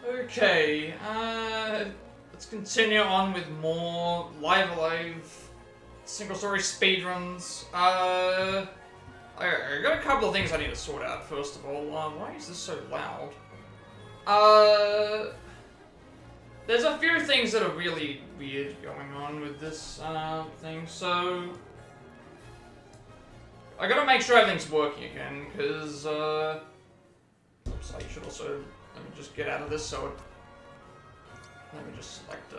Okay, let's continue on with more Live Alive single story speedruns. I got a couple of things I need to sort out first of all. Why is this so loud? There's a few things that are really weird going on with this thing, so I gotta make sure everything's working again, because oops, I should also, let me just get out of this, so let me just select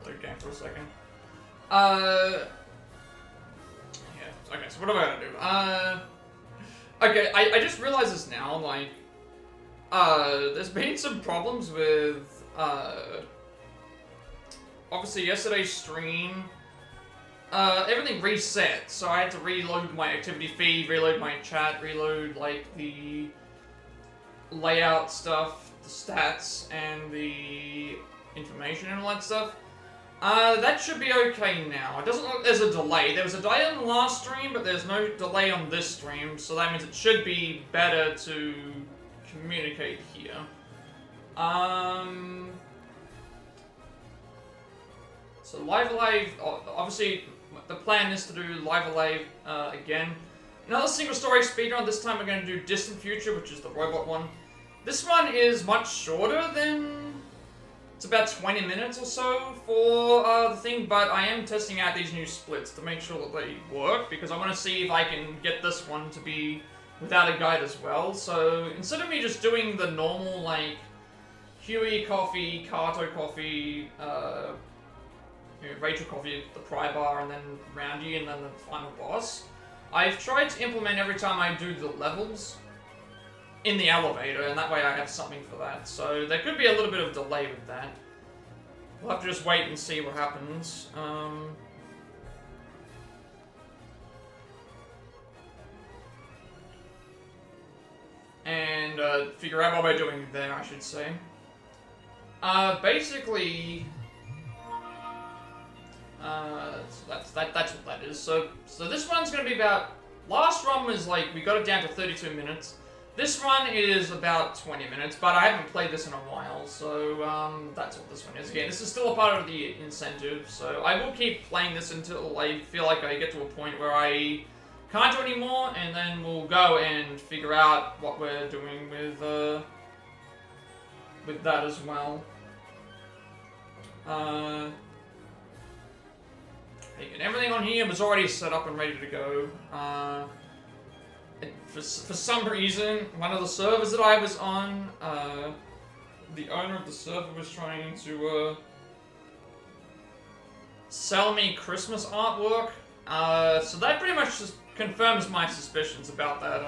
load game for a second. Yeah, okay, so what am I gonna do? Okay, I just realized this now, like, there's been some problems with, obviously yesterday's stream, everything reset, so I had to reload my activity feed, reload my chat, reload, like, the layout stuff, the stats, and the information and all that stuff. That should be okay now. It doesn't look like there's a delay. There was a delay on the last stream, but there's no delay on this stream, so that means it should be better to communicate here. So Live Alive, obviously the plan is to do Live Alive again. Another single story speedrun, this time we're going to do Distant Future, which is the robot one. This one is much shorter than... It's about 20 minutes or so for the thing, but I am testing out these new splits to make sure that they work, because I want to see if I can get this one to be without a guide as well. So instead of me just doing the normal, like, Huey coffee, Kato coffee, Rachel coffee, the pry bar, and then Roundy, and then the final boss, I've tried to implement every time I do the levels in the elevator, and that way I have something for that. So there could be a little bit of delay with that. We'll have to just wait and see what happens. And figure out what we're doing there, I should say. Basically, so that's what that is. So this one's gonna be about. Last run was like we got it down to 32 minutes. This run is about 20 minutes, but I haven't played this in a while, so that's what this one is. Again, this is still a part of the incentive, so I will keep playing this until I feel like I get to a point where I can't do anymore, and then we'll go and figure out what we're doing with that as well. And everything on here was already set up and ready to go. For some reason, one of the servers that I was on, the owner of the server was trying to sell me Christmas artwork. So that pretty much just confirms my suspicions about that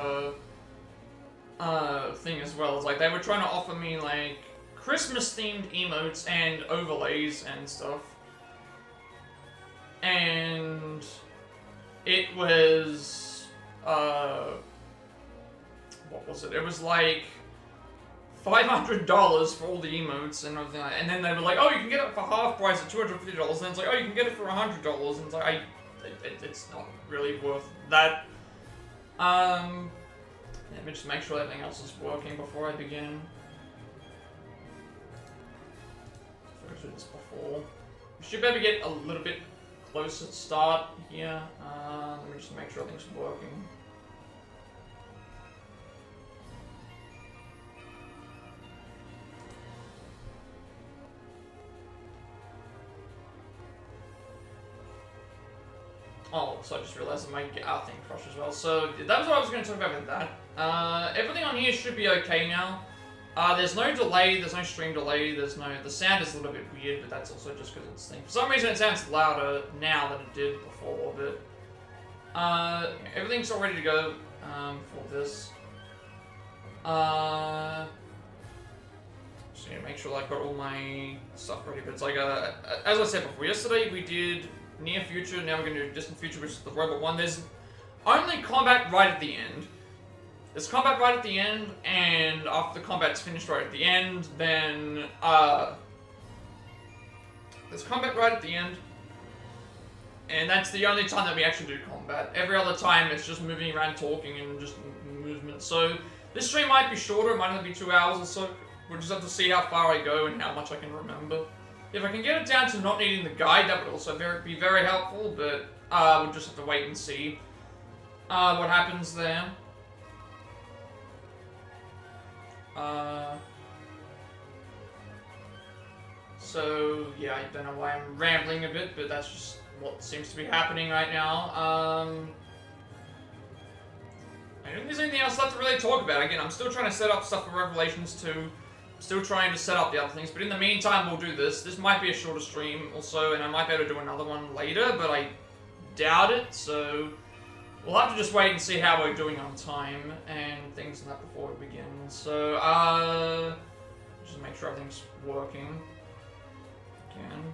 thing as well. It's like they were trying to offer me like Christmas-themed emotes and overlays and stuff. And it was what was it? It was like $500 for all the emotes and everything, and then they were like, "Oh, you can get it for half price at $250." And it's like, "Oh, you can get it for $100." And it's like, it's not really worth that. Let me just make sure everything else is working before I begin. So I did this before. We should maybe get a little bit closer to start here. Let me just make sure everything's working. Oh, so I just realized my thing crashed as well. So that was what I was going to talk about with that. Everything on here should be okay now. There's no delay, there's no stream delay, the sound is a little bit weird, but that's also just because it's thing. For some reason it sounds louder now than it did before, but everything's all ready to go for this. Just need to make sure I've got all my stuff ready, but it's like, as I said before, yesterday we did Near Future, now we're going to do Distant Future, which is the robot one. There's only combat right at the end. There's combat right at the end, and after the combat's finished right at the end, then, there's combat right at the end, And that's the only time that we actually do combat. Every other time it's just moving around, talking, and just movement. So this stream might be shorter, it might only be 2 hours or so. We'll just have to see how far I go and how much I can remember. If I can get it down to not needing the guide, that would also be very helpful, but we'll just have to wait and see what happens there. So, yeah, I don't know why I'm rambling a bit, but that's just what seems to be happening right now. I don't think there's anything else left to really talk about. Again, I'm still trying to set up stuff for Revelations 2. I'm still trying to set up the other things, but in the meantime, we'll do this. This might be a shorter stream also, and I might be able to do another one later, but I doubt it, so we'll have to just wait and see how we're doing on time and things like that before we begin. So, just make sure everything's working. Again,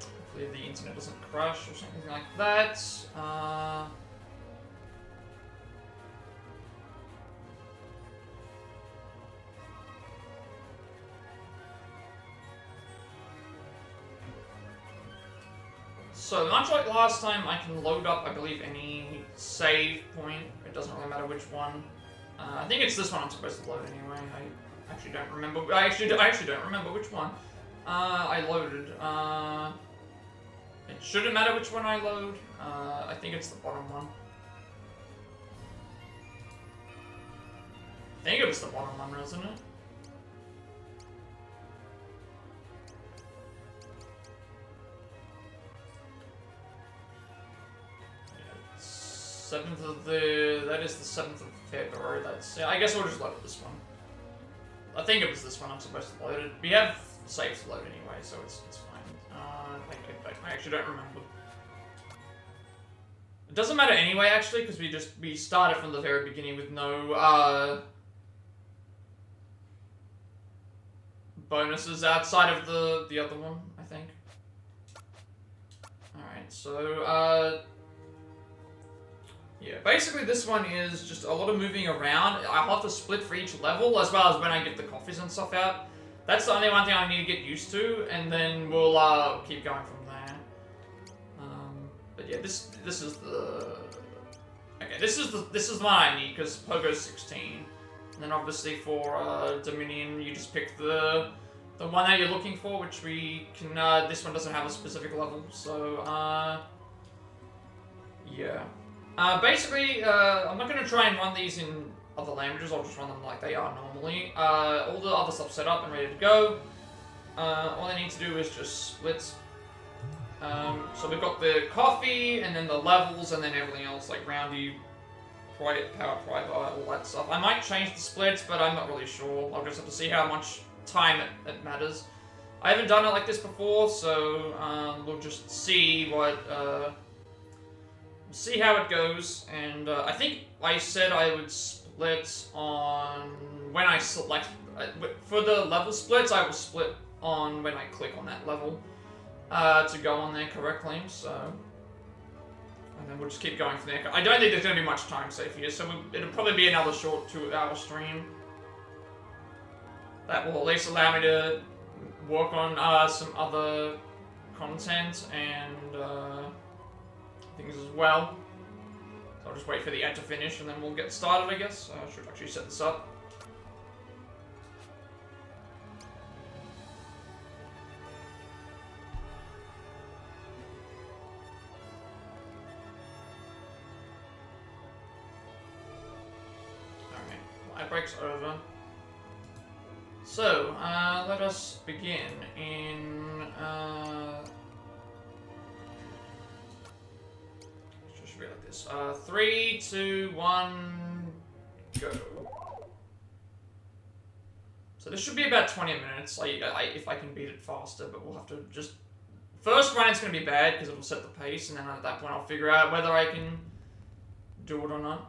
hopefully the internet doesn't crash or something like that. So, much like last time, I can load up, I believe, any save point. It doesn't really matter which one. I think it's this one I'm supposed to load anyway. I actually don't remember. I actually don't remember which one I loaded. It shouldn't matter which one I load. I think it's the bottom one. I think it was the bottom one, wasn't it? That is the 7th of February. Yeah, I guess we'll just load this one. I think it was this one I'm supposed to load it. We have saves to load anyway, so it's fine. I actually don't remember. It doesn't matter anyway, actually, because we started from the very beginning with no bonuses outside of the other one, I think. Alright, so yeah, basically this one is just a lot of moving around. I'll have to split for each level, as well as when I get the coffees and stuff out. That's the only one thing I need to get used to, and then we'll keep going from there. But yeah, this is the... Okay, this is the one I need, because Pogo's 16. And then obviously for Dominion, you just pick the one that you're looking for, which we can... this one doesn't have a specific level, so... yeah. Basically, I'm not going to try and run these in other languages, I'll just run them like they are normally. All the other stuff's set up and ready to go. All I need to do is just split. So we've got the coffee, and then the levels, and then everything else, like roundy, power private, all that stuff. I might change the splits, but I'm not really sure. I'll just have to see how much time it matters. I haven't done it like this before, so we'll just see what... see how it goes, and I think I said I would split on when I select, for the level splits, I will split on when I click on that level to go on there correctly, so, and then we'll just keep going from there. I don't think there's going to be much time saved here, so it'll probably be another short 2-hour stream. That will at least allow me to work on some other content and things as well. So I'll just wait for the ad to finish and then we'll get started, I guess. I should actually set this up. Alright, my break's over. So, let us begin in, just be like this. 3, 2, 1, go. So this should be about 20 minutes, if I can beat it faster, but we'll have to just... First run it's going to be bad, because it'll set the pace, and then at that point I'll figure out whether I can do it or not.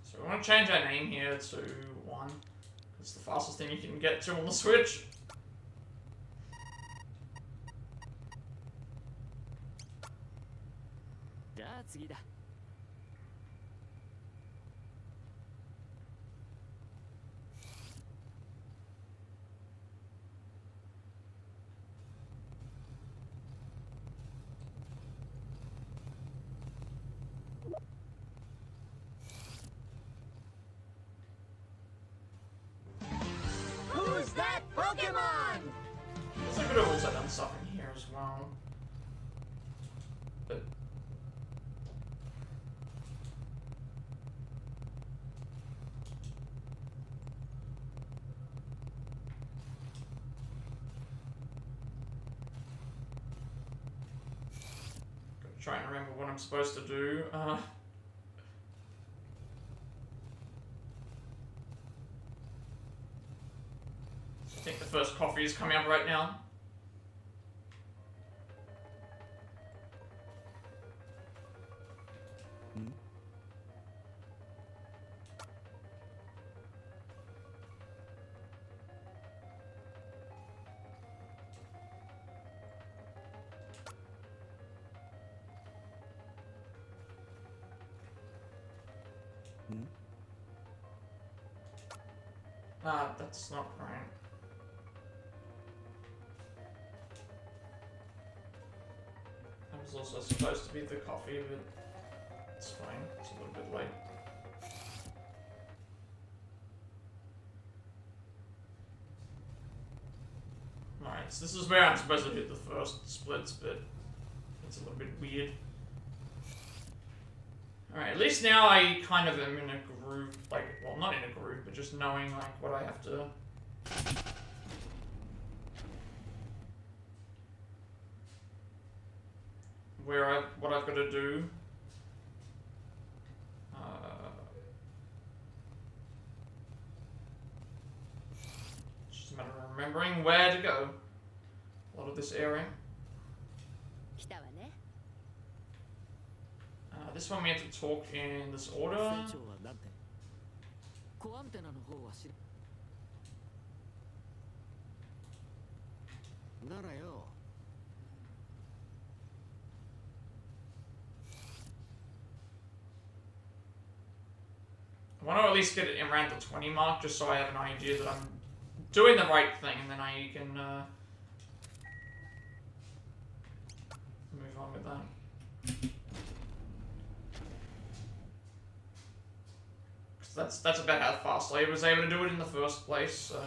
So we want to change our name here to 1. It's the fastest thing you can get to on the Switch. Who's that Pokemon? I could have also done stuff in here as well. But gotta try and remember what I'm supposed to do. I think the first coffee is coming up right now. That's not right. That was also supposed to be the coffee, but it's fine. It's a little bit late. Alright, so this is where I'm supposed to hit the first splits, but it's a little bit weird. Alright, at least now I kind of am in a groove, like, well, not in a groove, but just knowing, like, what I have to... what I've got to do. It's just a matter of remembering where to go. A lot of this area. This one we have to talk in this order. I want to at least get it around the 20 mark, just so I have an idea that I'm doing the right thing, and then I can move on with that. That's about how fast I was able to do it in the first place, so...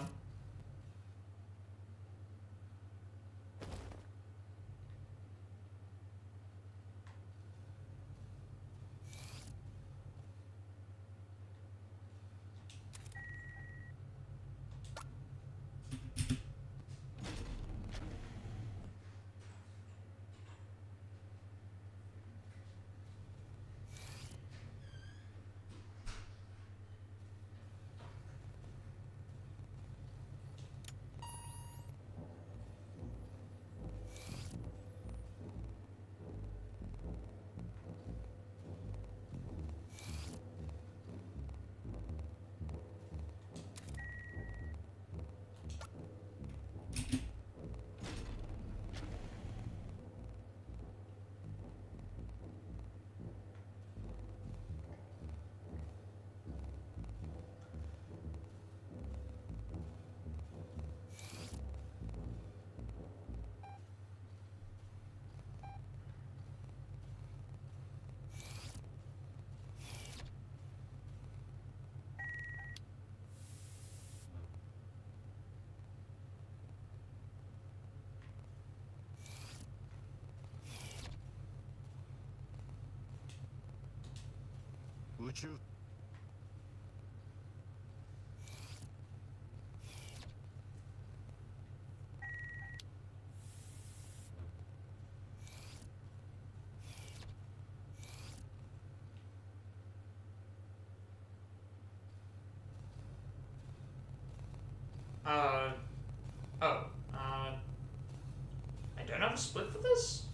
I don't have a split for this?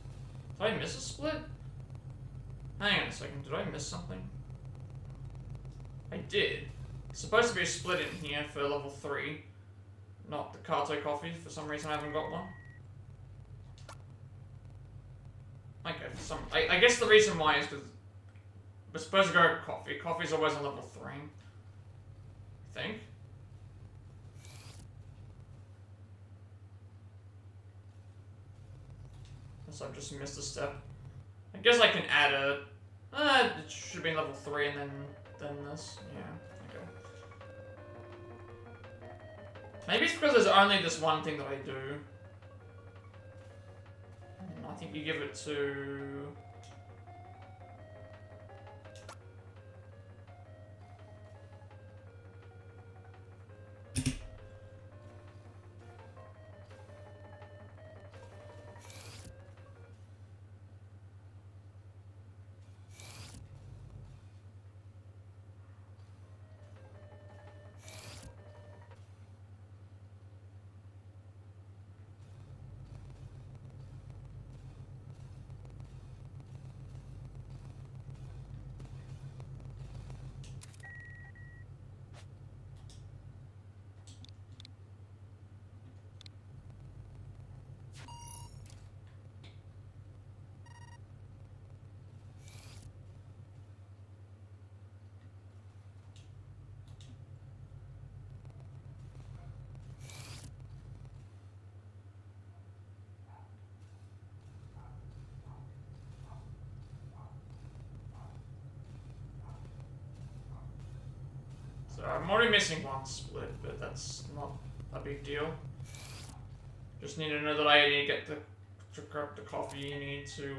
Did I miss a split? Hang on a second, did I miss something? I did. It's supposed to be a split in here for level 3. Not the Kato coffee, for some reason I haven't got one. Okay, for some... I guess the reason why is because we're supposed to go coffee. Coffee's always on level 3. I think. Unless I've just missed a step. I guess I can add a... it should be in level 3 and then this. Yeah, okay. Maybe it's because there's only this one thing that I do. I think you give it to... So I'm already missing one split, but that's not a big deal. Just need to know that I need to get to grab the coffee you need to,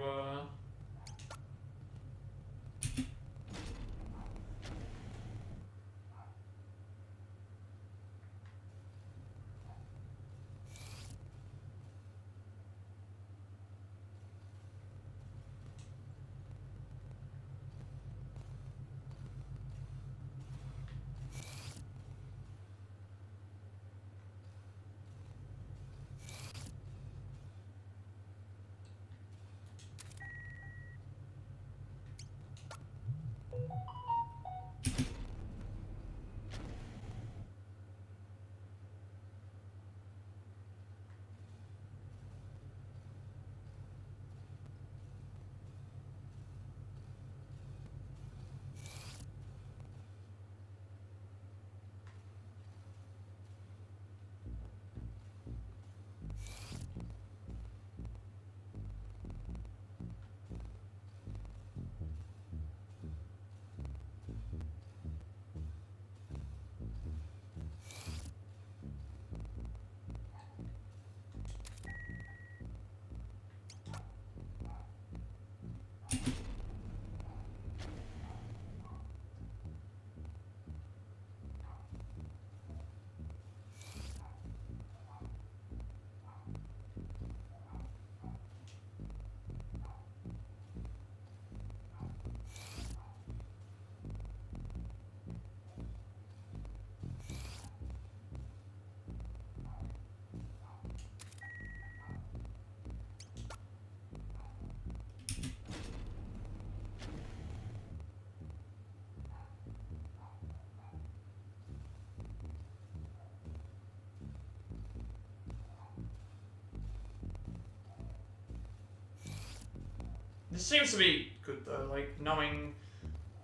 This seems to be good though, like knowing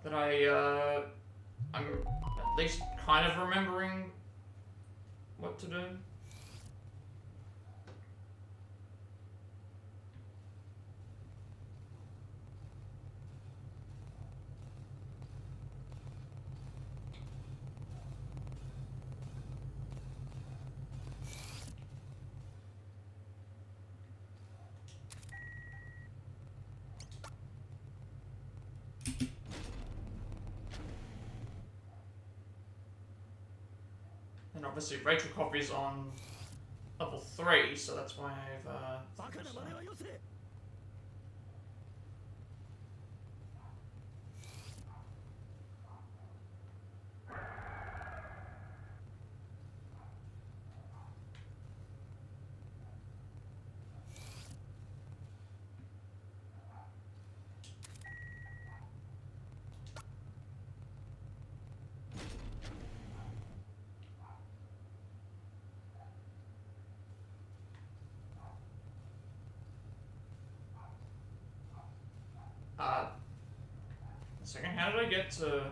that I'm at least kind of remembering what to do. And obviously Rachel Coffee's on level 3, so that's why I've Second, how did I get to...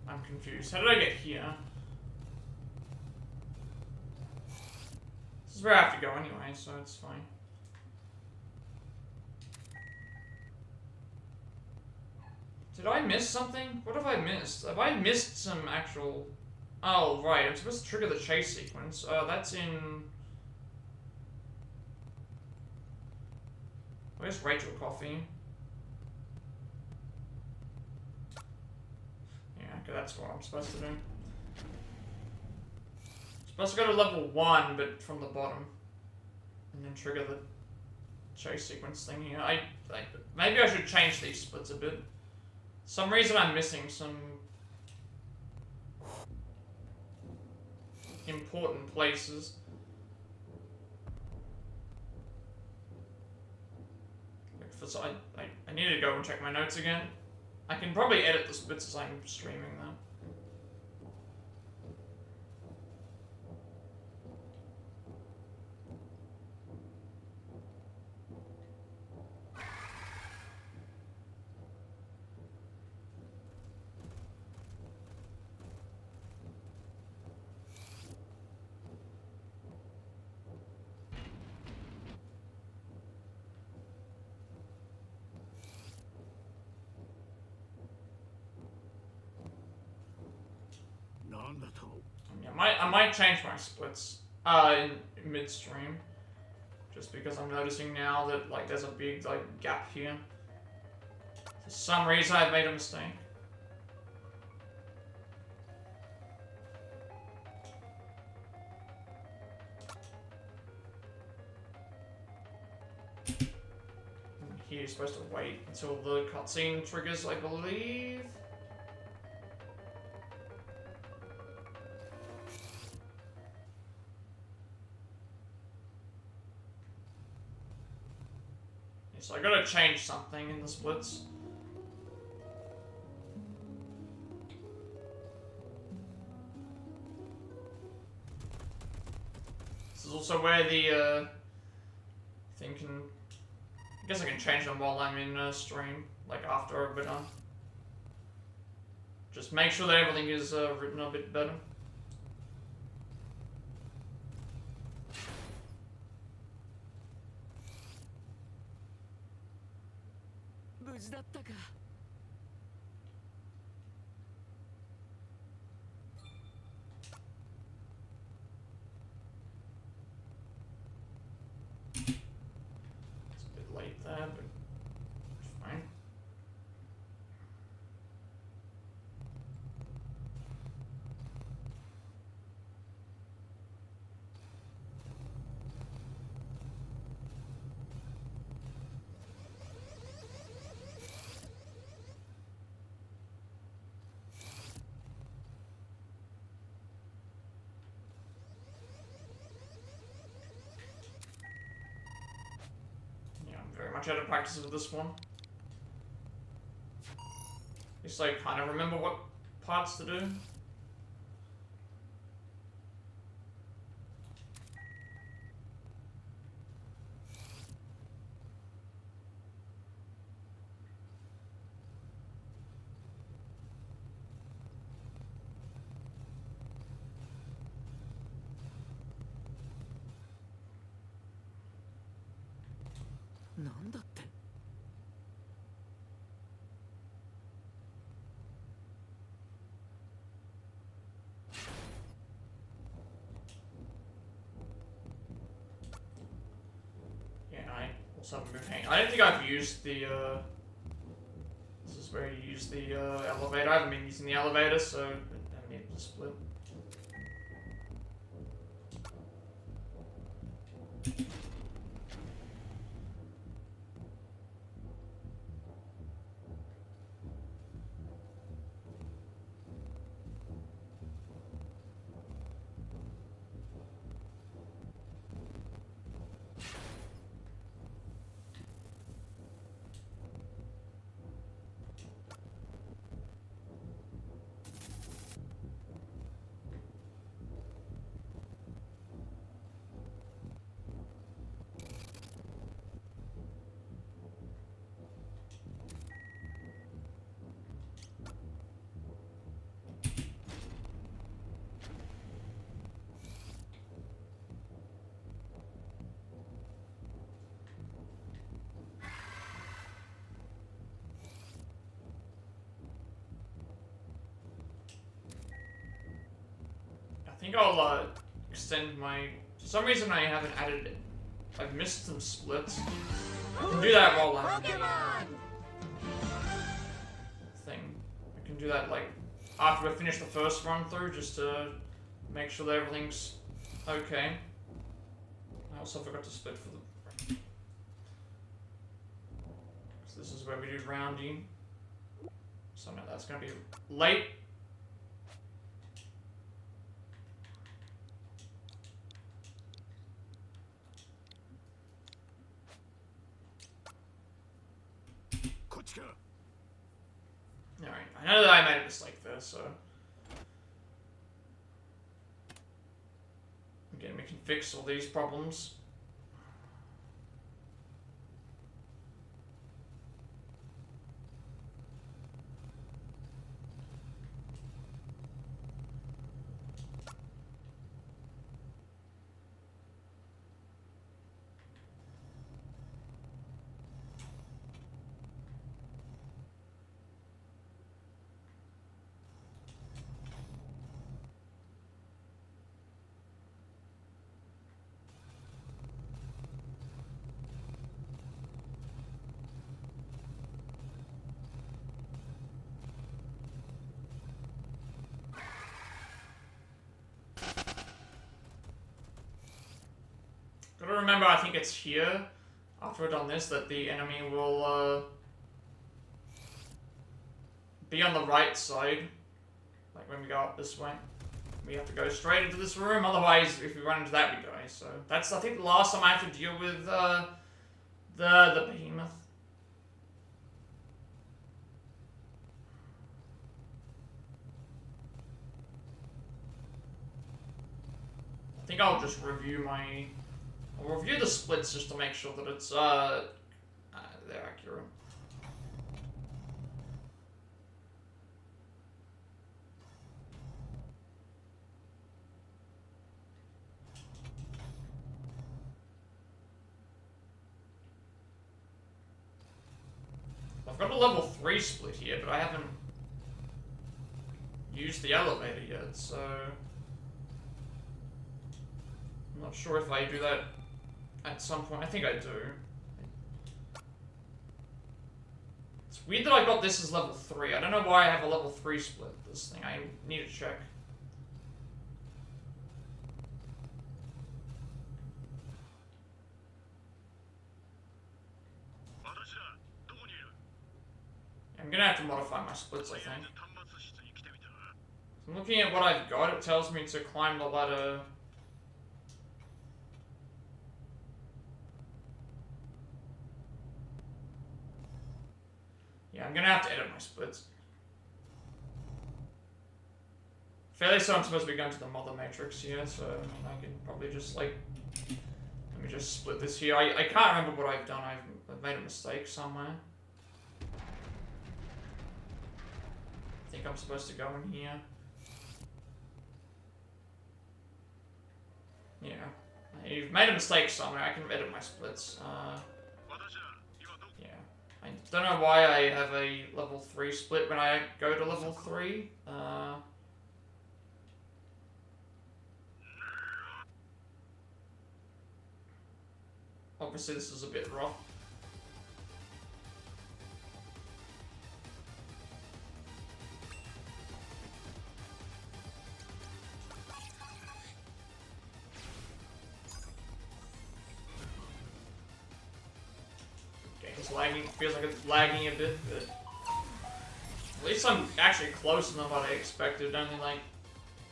I'm confused. How did I get here? This is where I have to go anyway, so it's fine. Did I miss something? What have I missed? Have I missed some actual... Oh, right. I'm supposed to trigger the chase sequence. That's in... Where's Rachel Coffee? Yeah, okay, that's what I'm supposed to do. Supposed to go to level 1, but from the bottom. And then trigger the chase sequence thing here. Maybe I should change these splits a bit. Some reason I'm missing some important places. I need to go and check my notes again. I can probably edit the splits as I'm streaming though. Yeah, I might change my splits in midstream, just because I'm noticing now that like there's a big like gap here. For some reason, I've made a mistake. And here you're supposed to wait until the cutscene triggers, I believe. So I gotta change something in the splits. This is also where the thing can... I guess I can change them while I'm in stream, like after I've been on. Just make sure that everything is written a bit better. It's a bit late there, but it's fine. Very much out of practice with this one. Just like kind of remember what parts to do. I don't think I've used the, this is where you use the elevator. I haven't been using the elevator, so I haven't needed to split. think I'll extend my... For some reason I haven't added it. I've missed some splits. I can do that while I'm doing thing. I can do that like after we finish the first run through, just to make sure that everything's okay. I also forgot to split for the... So this is where we do rounding. So now that's gonna be late. Alright, I know that I made a mistake there, so... Again, we can fix all these problems. Gotta remember, I think it's here, after we've done this, that the enemy will be on the right side. Like when we go up this way. We have to go straight into this room, otherwise if we run into that we die. So that's, I think, the last time I have to deal with the behemoth. I think I'll just review my... I'll review the splits just to make sure that it's, they're accurate. I've got a level 3 split here, but I haven't used the elevator yet, so... I'm not sure if I do that at some point. I think I do. It's weird that I got this as level 3. I don't know why I have a level 3 split this thing. I need to check. I'm gonna have to modify my splits, I think. I'm looking at what I've got. It tells me to climb the ladder. Yeah, I'm gonna have to edit my splits. Fairly certain I'm supposed to be going to the mother matrix here, so I mean, I can probably just like... Let me just split this here. I can't remember what I've done. I've made a mistake somewhere. I think I'm supposed to go in here. Yeah. You've made a mistake somewhere. I can edit my splits. Yeah. I don't know why I have a level 3 split when I go to level 3. Obviously this is a bit rough. It's lagging, feels like it's lagging a bit, but at least I'm actually closer than what I expected, only like,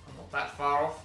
I'm not that far off.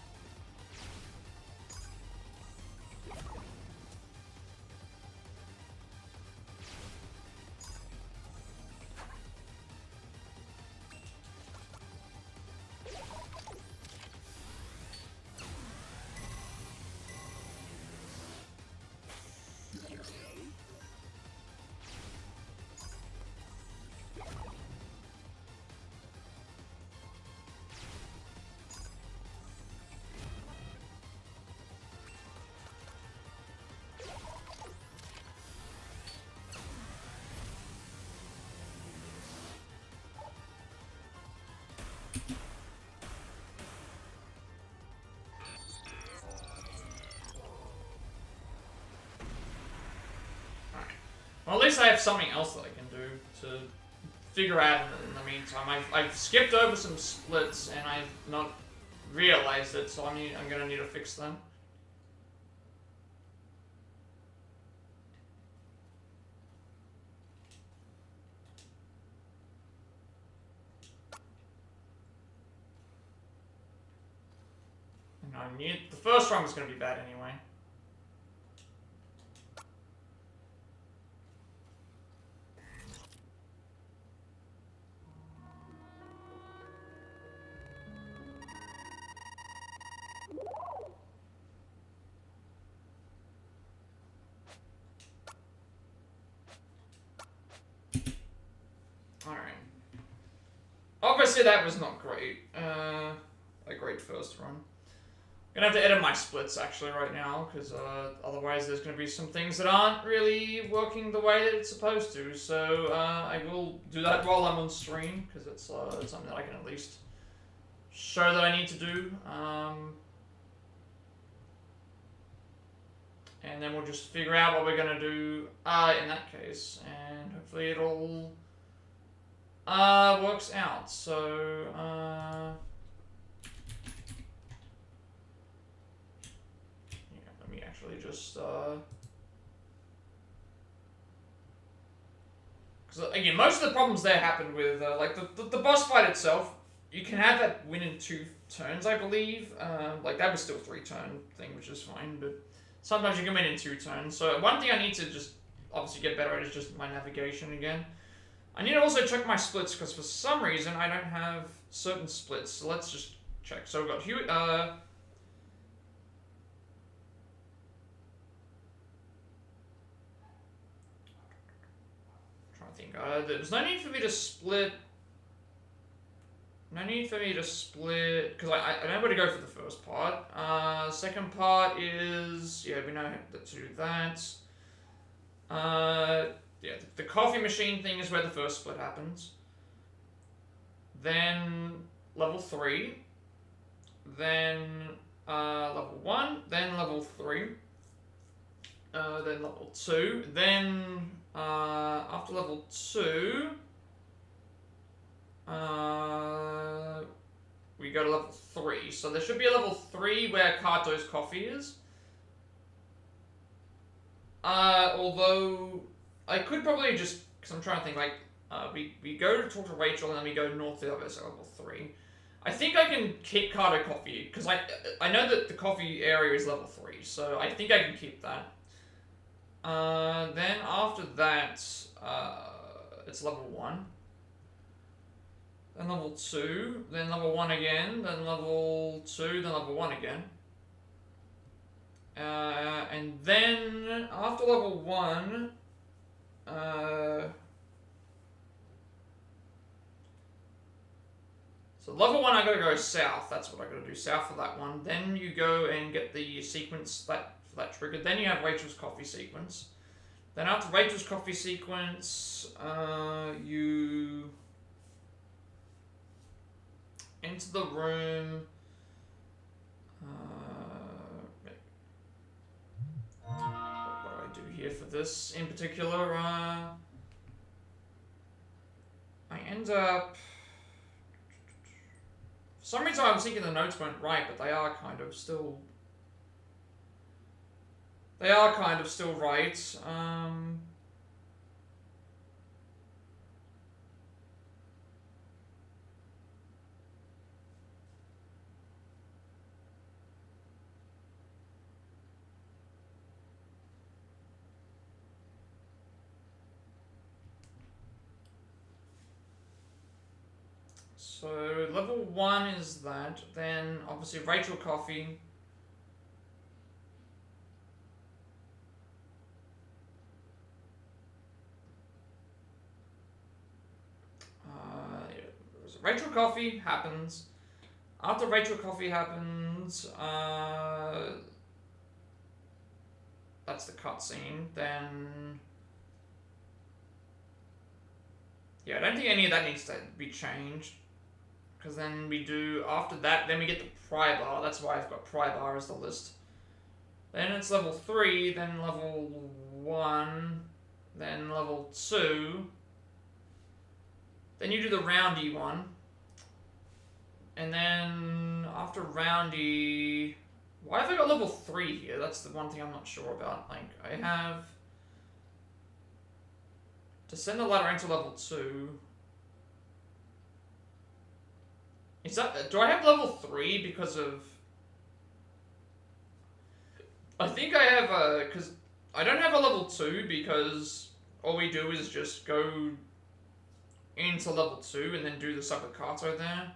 Well, at least I have something else that I can do to figure out in the meantime. I've skipped over some splits and I've not realized it, so I'm gonna need to fix them. And I knew the first run was gonna be bad anyway. Alright. Obviously that was not great. A great first run. I'm gonna have to edit my splits actually right now, because otherwise there's gonna be some things that aren't really working the way that it's supposed to. So I will do that while I'm on stream, because it's something that I can at least show that I need to do. And then we'll just figure out what we're gonna do in that case, and hopefully it all works out. So yeah, let me actually just because again, most of the problems there happened with like the boss fight itself. You can have that win in 2 turns, I believe. Like that was still 3-turn thing, which is fine, but sometimes you can win in 2 turns. So one thing I need to just obviously get better at is just my navigation again. I need to also check my splits, because for some reason I don't have certain splits. So let's just check. So we've got Hewitt, trying to think. There's no need for me to split. No need for me to split, because I know where to go for the first part. Second part is, yeah, we know to do that. Yeah, the coffee machine thing is where the first split happens. Then level 3. Then level 1. Then level 3. Then level 2. Then after level 2, we go to level 3. So there should be a level 3 where Kato's coffee is. Although I could probably just, because I'm trying to think, like, we go to talk to Rachel and then we go north of it, so level 3. I think I can keep Kato coffee, because I know that the coffee area is level 3, so I think I can keep that. Then after that, it's level 1. Then level 2, then level 1 again, then level 2, then level 1 again. And then after level 1, so level 1 I gotta go south, that's what I gotta do, south for that one. Then you go and get the sequence for that trigger. Then you have Rachel's coffee sequence. Then after Rachel's coffee sequence, you enter the room. What do I do here for this in particular? I end up. For some reason, I was thinking the notes weren't right, but they are kind of still. They are kind of still right. So level 1 is that. Then obviously Rachel coffee. Rachel coffee happens. After Rachel coffee happens, that's the cutscene. Then, yeah, I don't think any of that needs to be changed. Because then we do, after that, then we get the pry bar. That's why I've got pry bar as the list. Then it's level 3, then level 1. then level 2. Then you do the roundy one. And then after roundy... Why have I got level 3 here? That's the one thing I'm not sure about. Like, I have... Descend the ladder into level 2. Is that... Do I have level 3 because of... I think I have because I don't have a level 2 because all we do is just go into level 2 and then do the Supplicata there.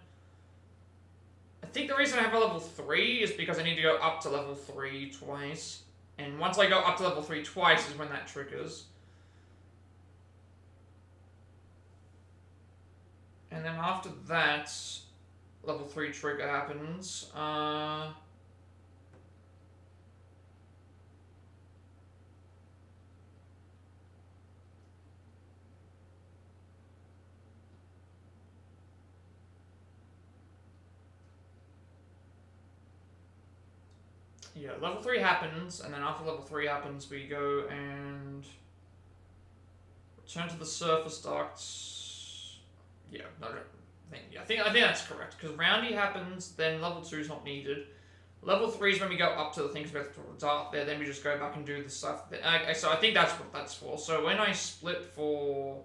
I think the reason I have a level 3 is because I need to go up to level 3 twice. And once I go up to level 3 twice is when that triggers. And then after that, level 3 trigger happens. Yeah, level 3 happens, and then after level 3 happens, we go and return to the surface ducts. Yeah, no, I think that's correct, because roundy happens, then level 2 is not needed. Level 3 is when we go up to the things we have to dart there, then we just go back and do the stuff. So I think that's what that's for. So when I split for...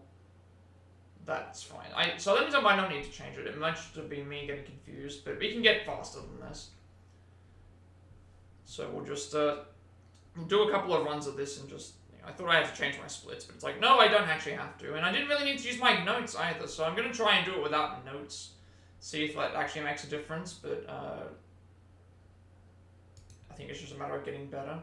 That's fine. So that means I might not need to change it. It might just be me getting confused, but we can get faster than this. So we'll just we'll do a couple of runs of this and just... I thought I had to change my splits, but it's like, no, I don't actually have to. And I didn't really need to use my notes either, so I'm going to try and do it without notes. See if that actually makes a difference, but I think it's just a matter of getting better.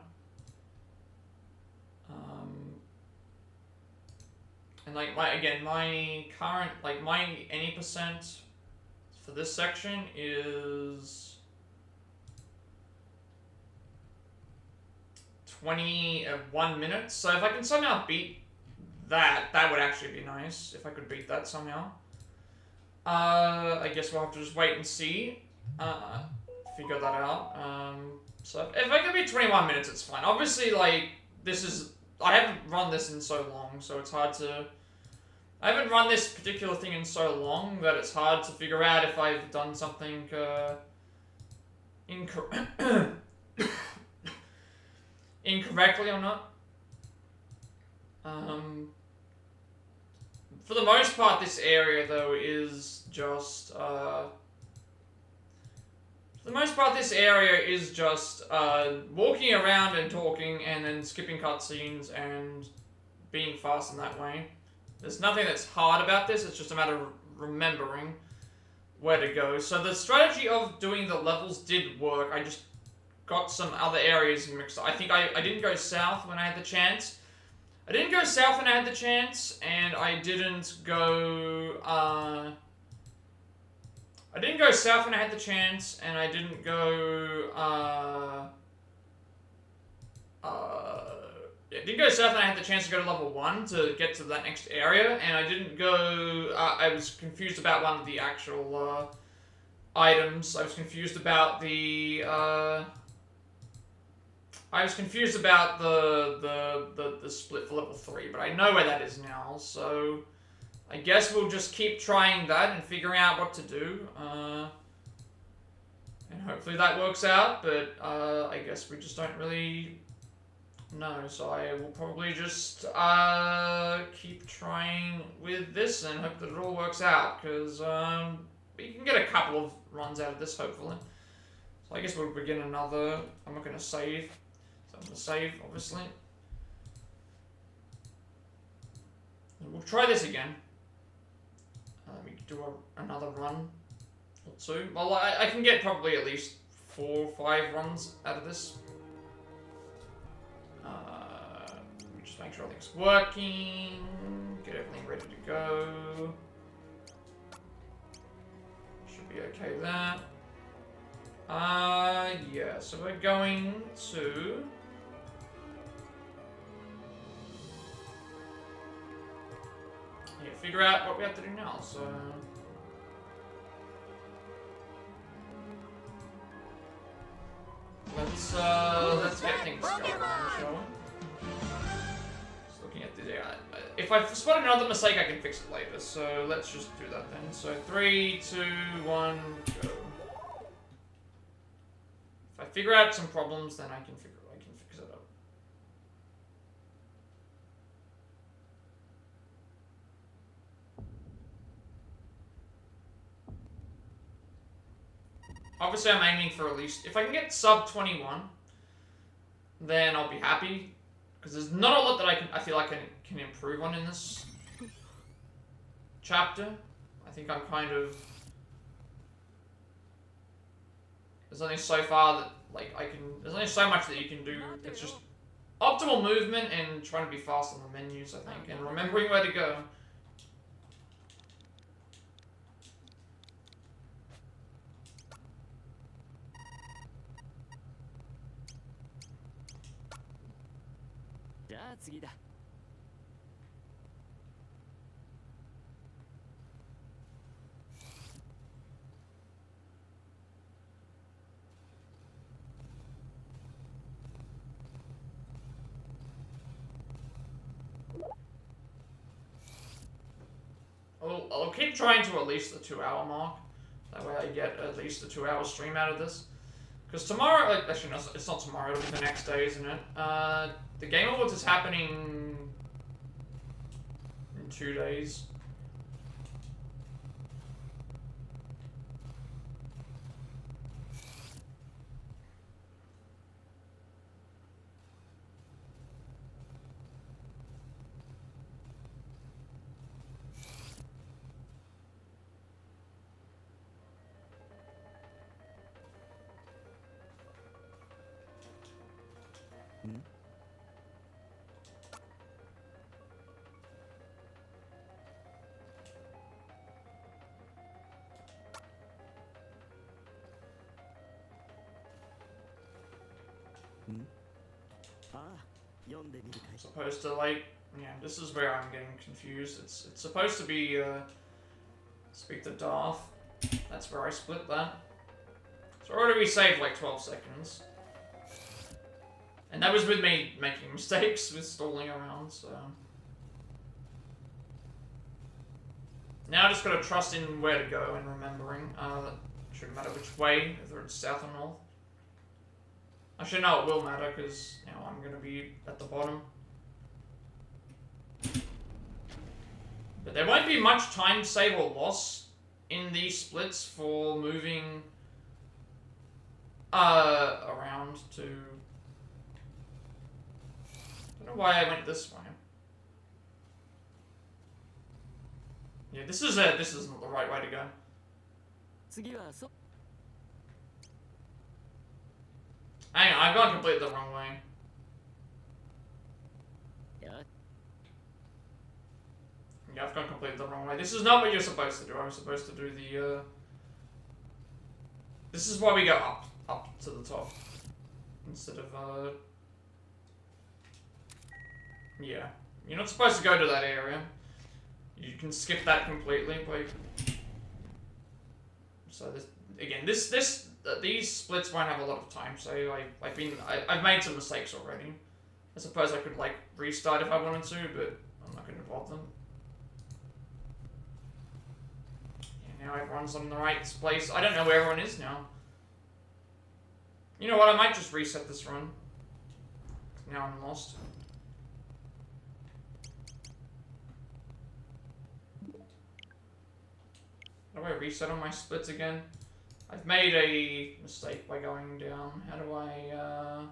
And like, my current, like my any percent for this section is 21 minutes. So if I can somehow beat that, that would actually be nice. If I could beat that somehow. I guess we'll have to just wait and see. Figure that out. So if I can beat 21 minutes, it's fine. Obviously, like, this is... I haven't run this in so long, so it's hard to... I haven't run this particular thing in so long that it's hard to figure out if I've done something incorrectly or not. For the most part, this area, though, is just... for the most part, this area is just walking around and talking and then skipping cutscenes and being fast in that way. There's nothing that's hard about this, it's just a matter of remembering where to go. So the strategy of doing the levels did work, I just got some other areas mixed up. I think I didn't go south when I had the chance. I didn't go south when I had the chance, and I didn't go, I didn't go south when I had the chance, and I didn't go, I didn't go south when I had the chance to go to level 1 to get to that next area, and I didn't go, I was confused about one of the actual, items. I was confused about the, the split for level 3, but I know where that is now, so I guess we'll just keep trying that and figuring out what to do, and hopefully that works out, but I guess we just don't really know, so I will probably just keep trying with this and hope that it all works out, because we can get a couple of runs out of this, hopefully. So I guess we'll begin another. I'm not going to save. So I'm going to save, obviously. And we'll try this again. We can do another run or 2. Well, I can get probably at least 4 or 5 runs out of this. Just make sure everything's working. Get everything ready to go. Should be okay there. Yeah, so we're going to... Yeah, figure out what we have to do now, so... Let's get things going, shall we? Just looking at the if I spot another mistake, I can fix it later. So let's just do that then. So 3, 2, 1, go. If I figure out some problems, then I can fix it up. Obviously, I'm aiming for at least, if I can get sub 21, then I'll be happy. Because there's not a lot that I feel like I can improve on in this chapter. I think I'm kind of, there's only so far that, like, there's only so much that you can do. It's just optimal movement and trying to be fast on the menus, I think, and remembering where to go. I'll keep trying to at least the 2-hour mark. That way I get at least a 2-hour stream out of this. Because tomorrow, actually no, it's not tomorrow, it'll be the next day, isn't it? The Game Awards is happening in 2 days. Supposed to, like, yeah, this is where I'm getting confused. It's supposed to be speak to Darth. That's where I split that. So already we saved like 12 seconds. And that was with me making mistakes with stalling around, so now I just gotta trust in where to go and remembering. That shouldn't matter which way, whether it's south or north. Actually, no, it will matter, because now I'm going to be at the bottom. But there won't be much time save or loss in these splits for moving around to... I don't know why I went this way. Yeah, this isn't the right way to go. Hang on, I've gone completely the wrong way. Yeah, I've gone completely the wrong way. This is not what you're supposed to do. I'm supposed to do the, This is why we go up to the top. Instead of, Yeah. You're not supposed to go to that area. You can skip that completely, like... So, these splits won't have a lot of time, so I've made some mistakes already. I suppose I could, like, restart if I wanted to, but I'm not going to involve them. Yeah, now everyone's on the right place. I don't know where everyone is now. You know what, I might just reset this run. Now I'm lost. How do I reset on my splits again? I've made a mistake by going down. How do I,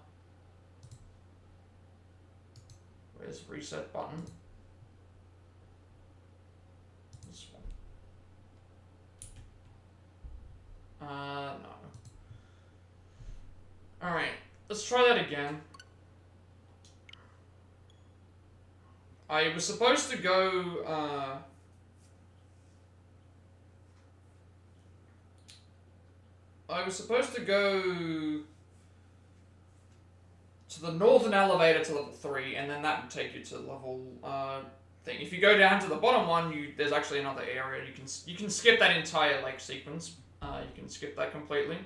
Where's reset button? This one. No. Alright, let's try that again. I was supposed to go, to the northern elevator to level 3, and then that would take you to level, thing. If you go down to the bottom one, there's actually another area. You can skip that entire, like, sequence. You can skip that completely.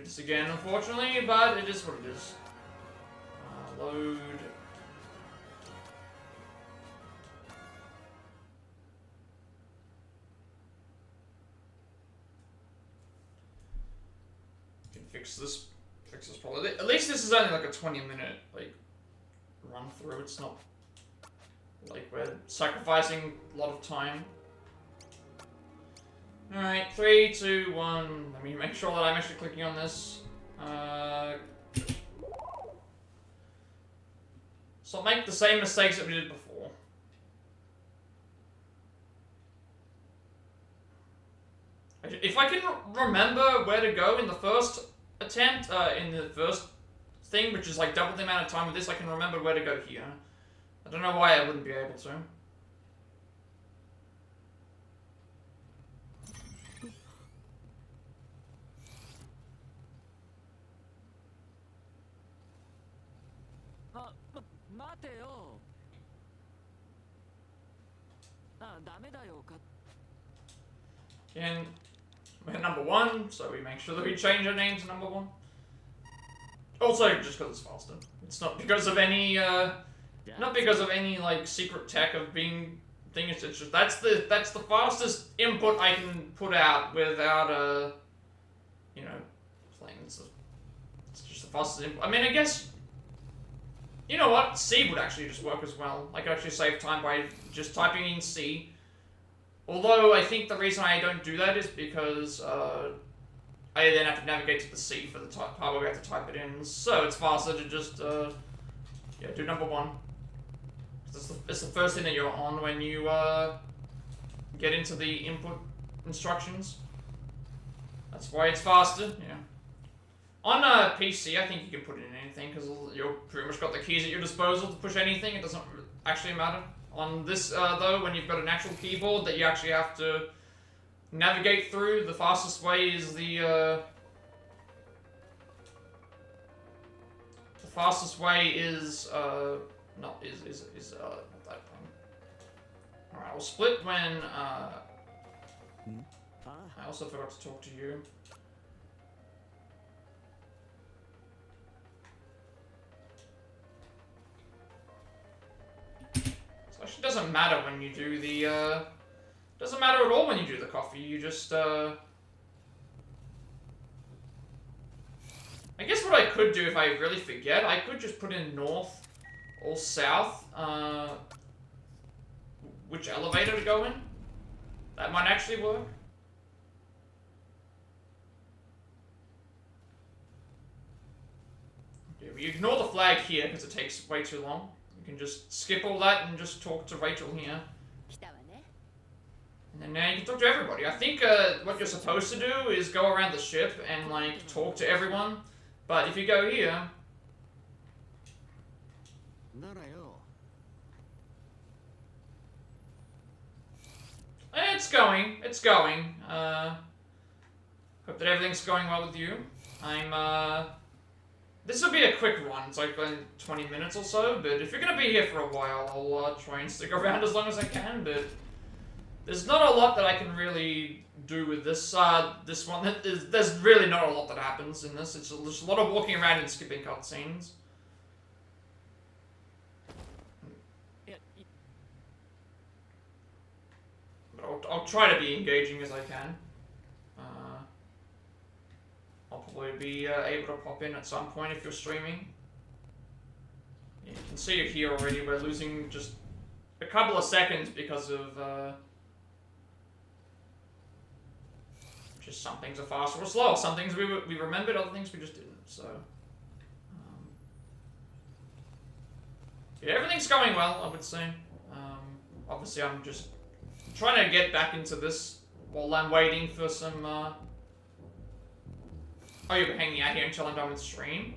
this again, unfortunately, but it is what it is. Load. Can fix this. Fix this probably. At least this is only like a 20-minute like run through. It's not like we're sacrificing a lot of time. Alright, 3, 2, 1. Let me make sure that I'm actually clicking on this. So I'll make the same mistakes that we did before. If I can remember where to go in the first attempt, in the first thing, which is like double the amount of time with this, I can remember where to go here. I don't know why I wouldn't be able to. And we're number 1, so we make sure that we change our name to number 1. Also, just because it's faster. It's not because of any, not because of any like secret tech of being thing. It's just that's the fastest input I can put out without you know, playing. It's just the fastest input. I mean, I guess. You know what? C would actually just work as well. I could actually save time by just typing in C. Although, I think the reason I don't do that is because, I then have to navigate to the C for the part where we have to type it in. So, it's faster to just, yeah, do number 1. It's the first thing that you're on when you, get into the input instructions. That's why it's faster, yeah. On PC, I think you can put in anything, because you've pretty much got the keys at your disposal to push anything. It doesn't actually matter. On this, though, when you've got an actual keyboard that you actually have to navigate through, the fastest way is the fastest way is, not that thing. Alright, I'll split when, I also forgot to talk to you. Actually, doesn't matter when you do the, doesn't matter at all when you do the coffee, you just, I guess what I could do if I really forget, I could just put in north or south, which elevator to go in. That might actually work. Okay, we ignore the flag here because it takes way too long. You can just skip all that and just talk to Rachel here. And then now you can talk to everybody. I think what you're supposed to do is go around the ship and like talk to everyone. But if you go here... It's going. It's going. Hope that everything's going well with you. This will be a quick run, it's like 20 minutes or so, but if you're going to be here for a while, I'll try and stick around as long as I can, but there's not a lot that I can really do with this this one. There's really not a lot that happens in this. It's just a lot of walking around and skipping cutscenes. But I'll try to be engaging as I can. I'll probably be able to pop in at some point if you're streaming. Yeah, you can see it here already. We're losing just a couple of seconds because of just some things are faster or slower. Some things we remembered, other things we just didn't. So yeah, everything's going well, I would say. Obviously, I'm just trying to get back into this while I'm waiting for some. Oh, you'll be hanging out here until I'm done with stream?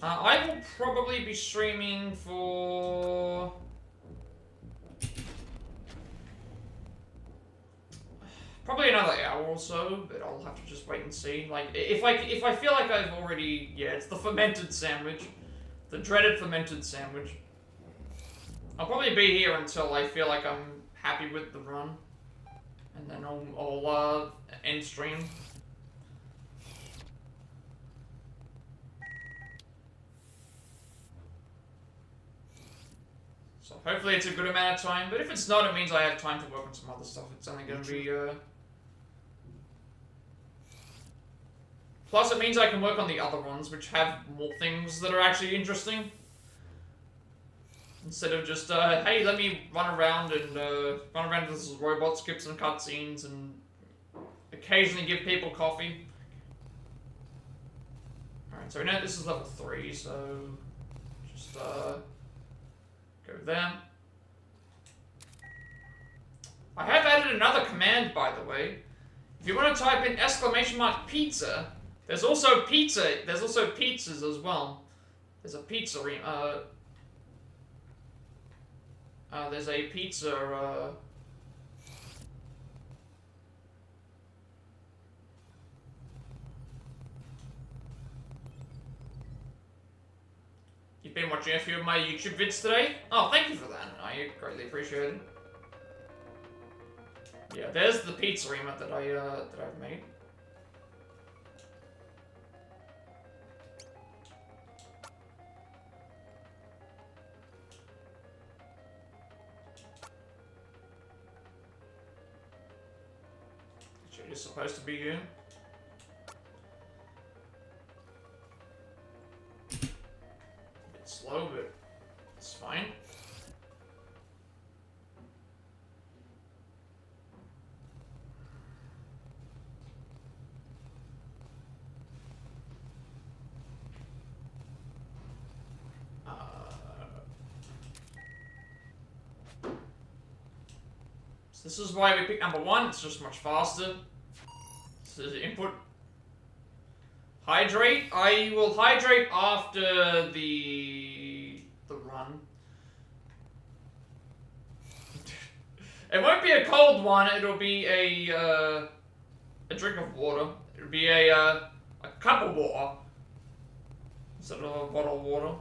I will probably be streaming for... probably another hour or so, but I'll have to just wait and see. Like, if I feel like I've already... yeah, it's the fermented sandwich. The dreaded fermented sandwich. I'll probably be here until I feel like I'm happy with the run. And then I'll end stream. hopefully it's a good amount of time, but if it's not, it means I have time to work on some other stuff. It's only going to be, Plus, it means I can work on the other ones, which have more things that are actually interesting. Instead of just, hey, let me run around with this robot, skip some cutscenes, and occasionally give people coffee. Alright, so we know this is level 3, so just, go there. I have added another command, by the way. If you want to type in !pizza, there's also pizza. There's also pizzas as well. There's a pizzeria. There's a pizza. You've been watching a few of my YouTube vids today. Oh, thank you for that. I greatly appreciate it. Yeah, there's the pizzeria that I've made. It's supposed to be you. A bit slow, but it's fine. So this is why we picked number 1. It's just much faster. This is input. Hydrate. I will hydrate after the run. It won't be a cold one. It'll be a drink of water. It'll be a cup of water instead of a bottle of water.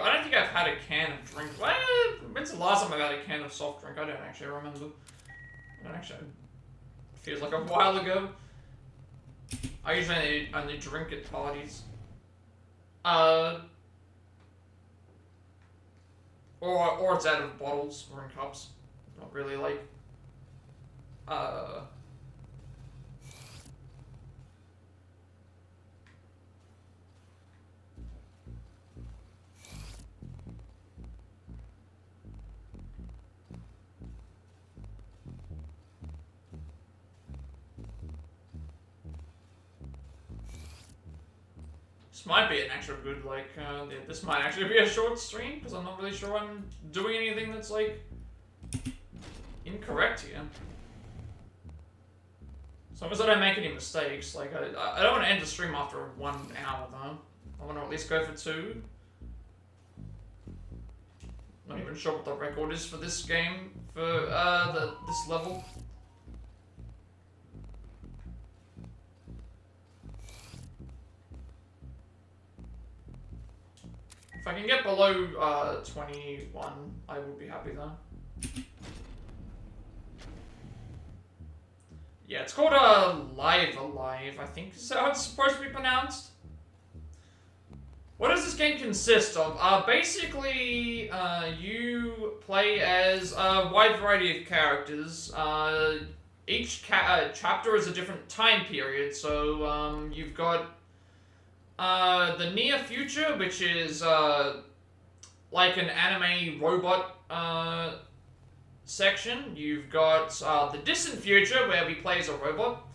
I don't think I've had a can of drink. When's the last time I've had a can of soft drink? I don't actually remember. It feels like a while ago. I usually only drink at parties. Or it's out of bottles or in cups. Not really like. This might be an extra good, like, this might actually be a short stream, because I'm not really sure I'm doing anything that's, like, incorrect here. As long as I don't make any mistakes, like, I don't want to end the stream after 1 hour, though. I want to at least go for 2. Not even sure what the record is for this game, for, this level. If I can get below 21, I will be happy though. Yeah, it's called Live Alive, I think is how it's supposed to be pronounced. What does this game consist of? Basically, you play as a wide variety of characters. Each chapter is a different time period, so you've got the near future, which is like an anime robot section. You've got the distant future, where we play as a robot.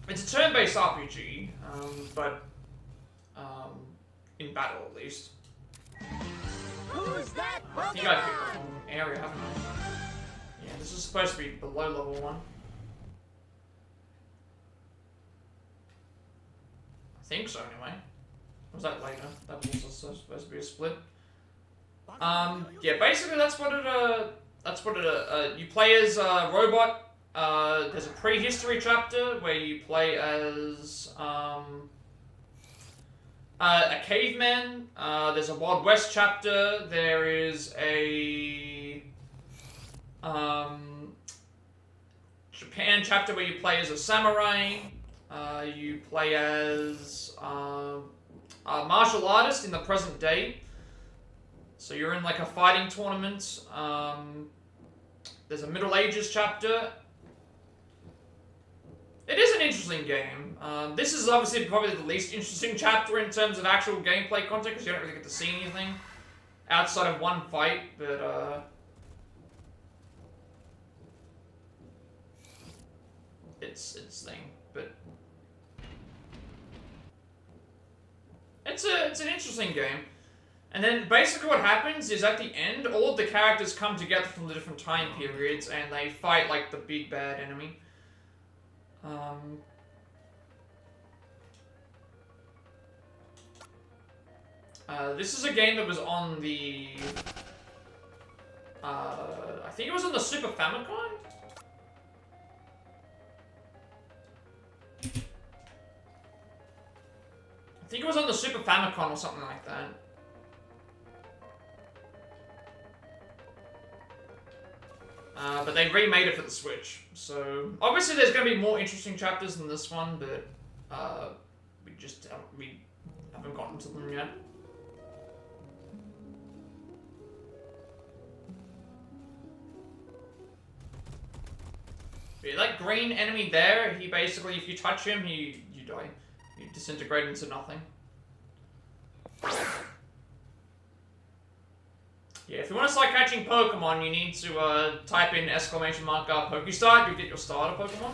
It's a turn-based RPG, but in battle at least. Who's that Pokemon? I think I picked the wrong area, haven't I? Yeah, this is supposed to be below level 1. I think so, anyway. Was that later? That was also supposed to be a split. Yeah, basically that's what it, you play as a robot. There's a prehistory chapter where you play as, a caveman. There's a Wild West chapter. There is a, Japan chapter where you play as a samurai. You play as, a martial artist in the present day. So you're in like a fighting tournament. There's a Middle Ages chapter. It is an interesting game. This is obviously probably the least interesting chapter in terms of actual gameplay content because you don't really get to see anything outside of one fight, but it's thing. But it's an interesting game. And then basically what happens is at the end, all of the characters come together from the different time periods and they fight like the big bad enemy. This is a game that was on the... I think it was on the Super Famicom? I think it was on the Super Famicom or something like that. But they remade it for the Switch, so obviously there's going to be more interesting chapters than this one, but we haven't gotten to them yet. But yeah, that green enemy there, he basically, if you touch him, you die. You disintegrate into nothing. Yeah, if you want to start catching Pokemon, you need to type in !! Pokestart, you'll get your starter Pokemon.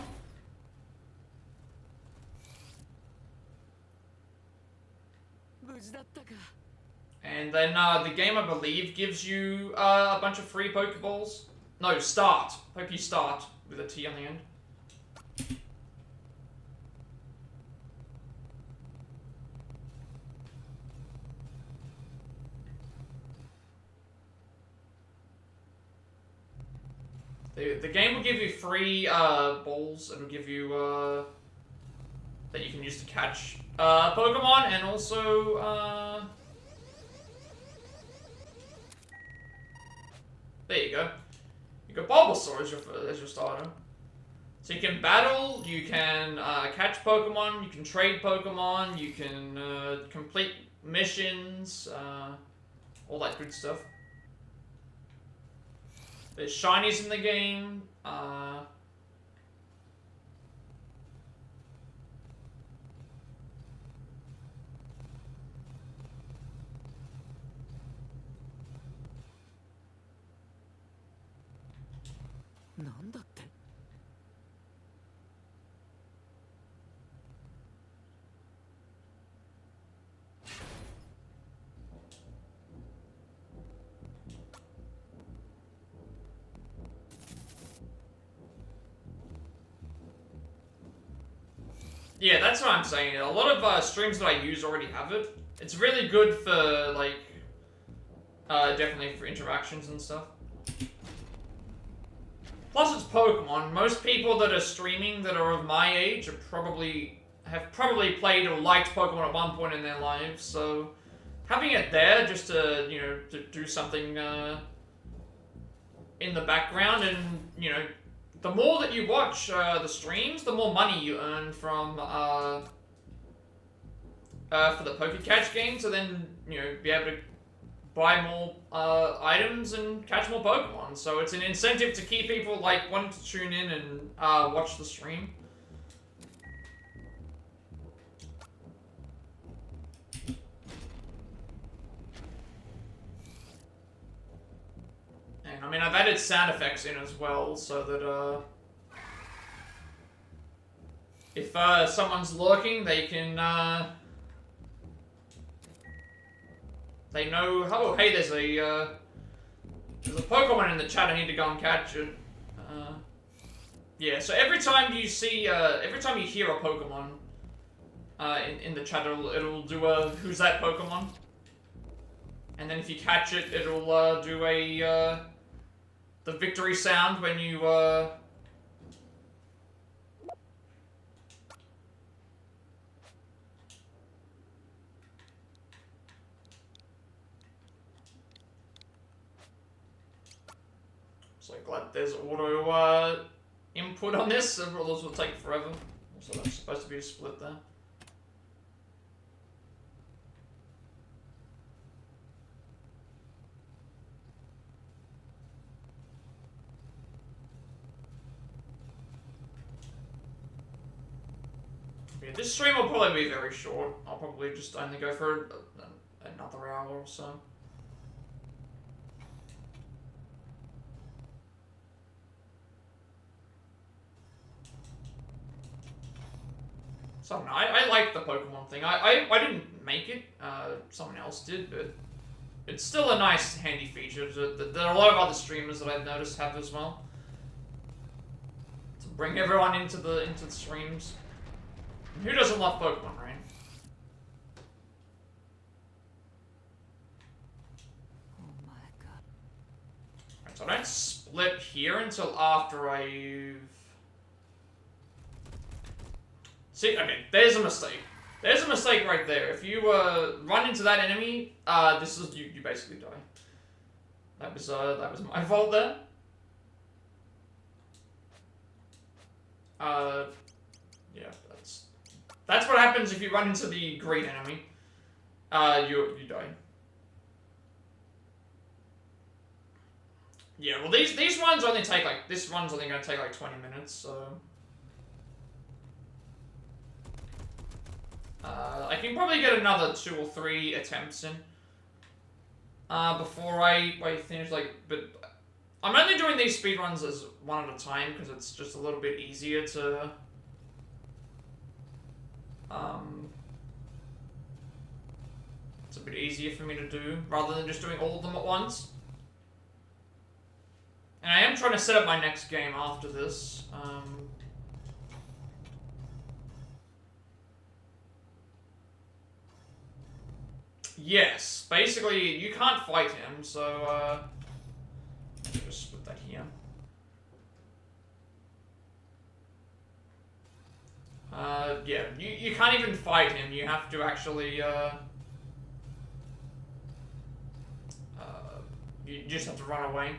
And then the game, I believe, gives you a bunch of free Pokeballs. No, start. Pokestart, with a T on the end. The game will give you free balls. It'll give you that you can use to catch Pokemon, and also there you go. You got Bulbasaur as your starter. So you can battle, you can catch Pokemon, you can trade Pokemon, you can complete missions, all that good stuff. There's shinies in the game. Yeah, that's what I'm saying. A lot of streams that I use already have it. It's really good for, like, definitely for interactions and stuff. Plus, it's Pokemon. Most people that are streaming that are of my age have probably played or liked Pokemon at one point in their lives, so having it there just to, you know, to do something in the background, and, you know, the more that you watch the streams, the more money you earn from for the PokeCatch game, to then, you know, be able to buy more items and catch more Pokemon. So it's an incentive to keep people, like, wanting to tune in and watch the stream. And I mean, I've added sound effects in as well, so that if someone's lurking, they can they know, oh hey, there's a Pokemon in the chat, I need to go and catch it. Yeah, so every time you see every time you hear a Pokemon, in the chat, it'll do a who's that Pokemon, and then if you catch it, it'll do a the victory sound when you So glad there's auto input on this, or those will take forever. So that's supposed to be a split there. Yeah, this stream will probably be very short. I'll probably just only go for another hour or so. So I don't know, I like the Pokemon thing. I didn't make it, someone else did, but it's still a nice, handy feature that there are a lot of other streamers that I've noticed have as well. To bring everyone into the streams. And who doesn't love Pokemon, right? Oh my god. Right, so I don't split here until after I've... See, okay, there's a mistake. There's a mistake right there. If you run into that enemy, this is you basically die. That was my fault there. Yeah, that's what happens if you run into the green enemy. You die. Yeah, well these ones only take like this one's only gonna take like 20 minutes, so. I can probably get another 2 or 3 attempts in before I finish, like, but I'm only doing these speedruns as one at a time because it's just a little bit easier to it's a bit easier for me to do rather than just doing all of them at once. And I am trying to set up my next game after this. Yes, basically you can't fight him, so just put that here. Yeah, you can't even fight him. You have to actually you just have to run away.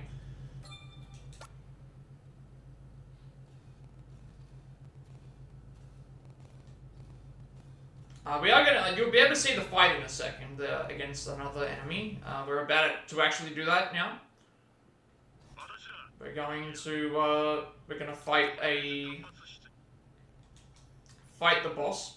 You'll be able to see the fight in a second against another enemy. We're about to actually do that now. We're going to fight the boss.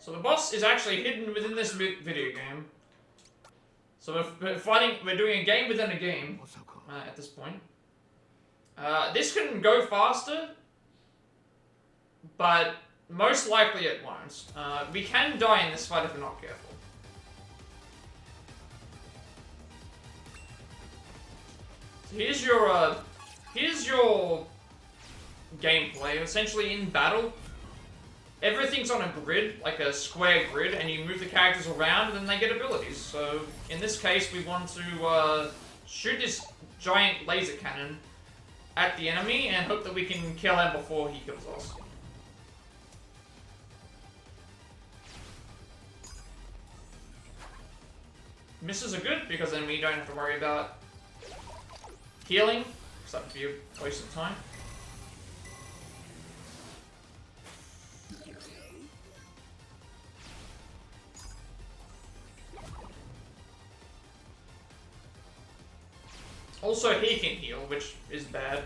So the boss is actually hidden within this video game. So we're doing a game within a game at this point. This can go faster, but most likely it won't. We can die in this fight if we're not careful. So here's your gameplay. Essentially, in battle, everything's on a grid, like a square grid, and you move the characters around, and then they get abilities. So in this case, we want to shoot this giant laser cannon at the enemy and hope that we can kill him before he kills us. Misses are good because then we don't have to worry about healing, because that would be a waste of time. Also, he can heal, which is bad.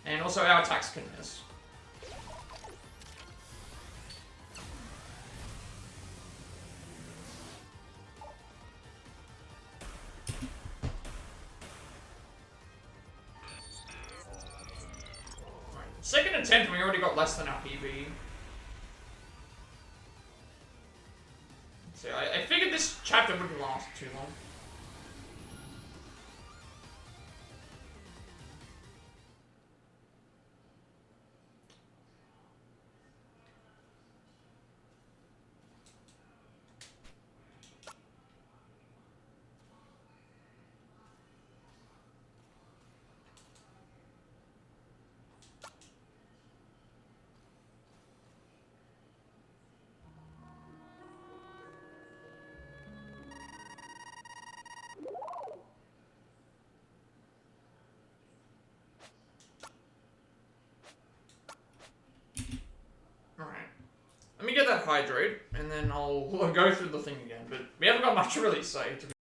And also, our attacks can miss. attempt and we already got less than our PB. So I figured this chapter wouldn't last too long. Let me get that hydrate, and then I'll go through the thing again, but we haven't got much to really say, to be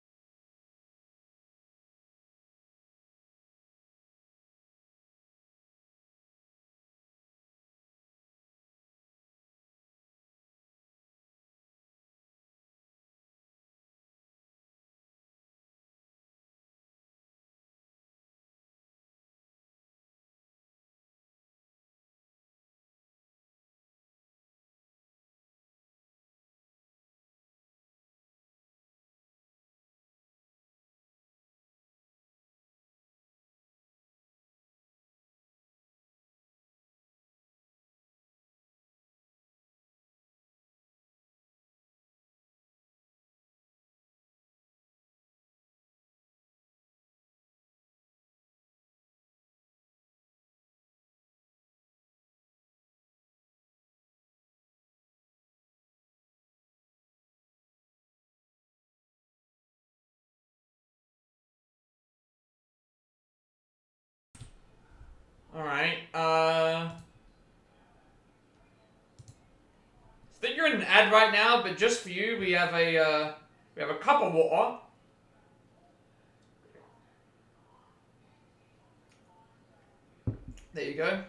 Alright, I think you're in an ad right now, but just for you, we have a cup of water. There you go.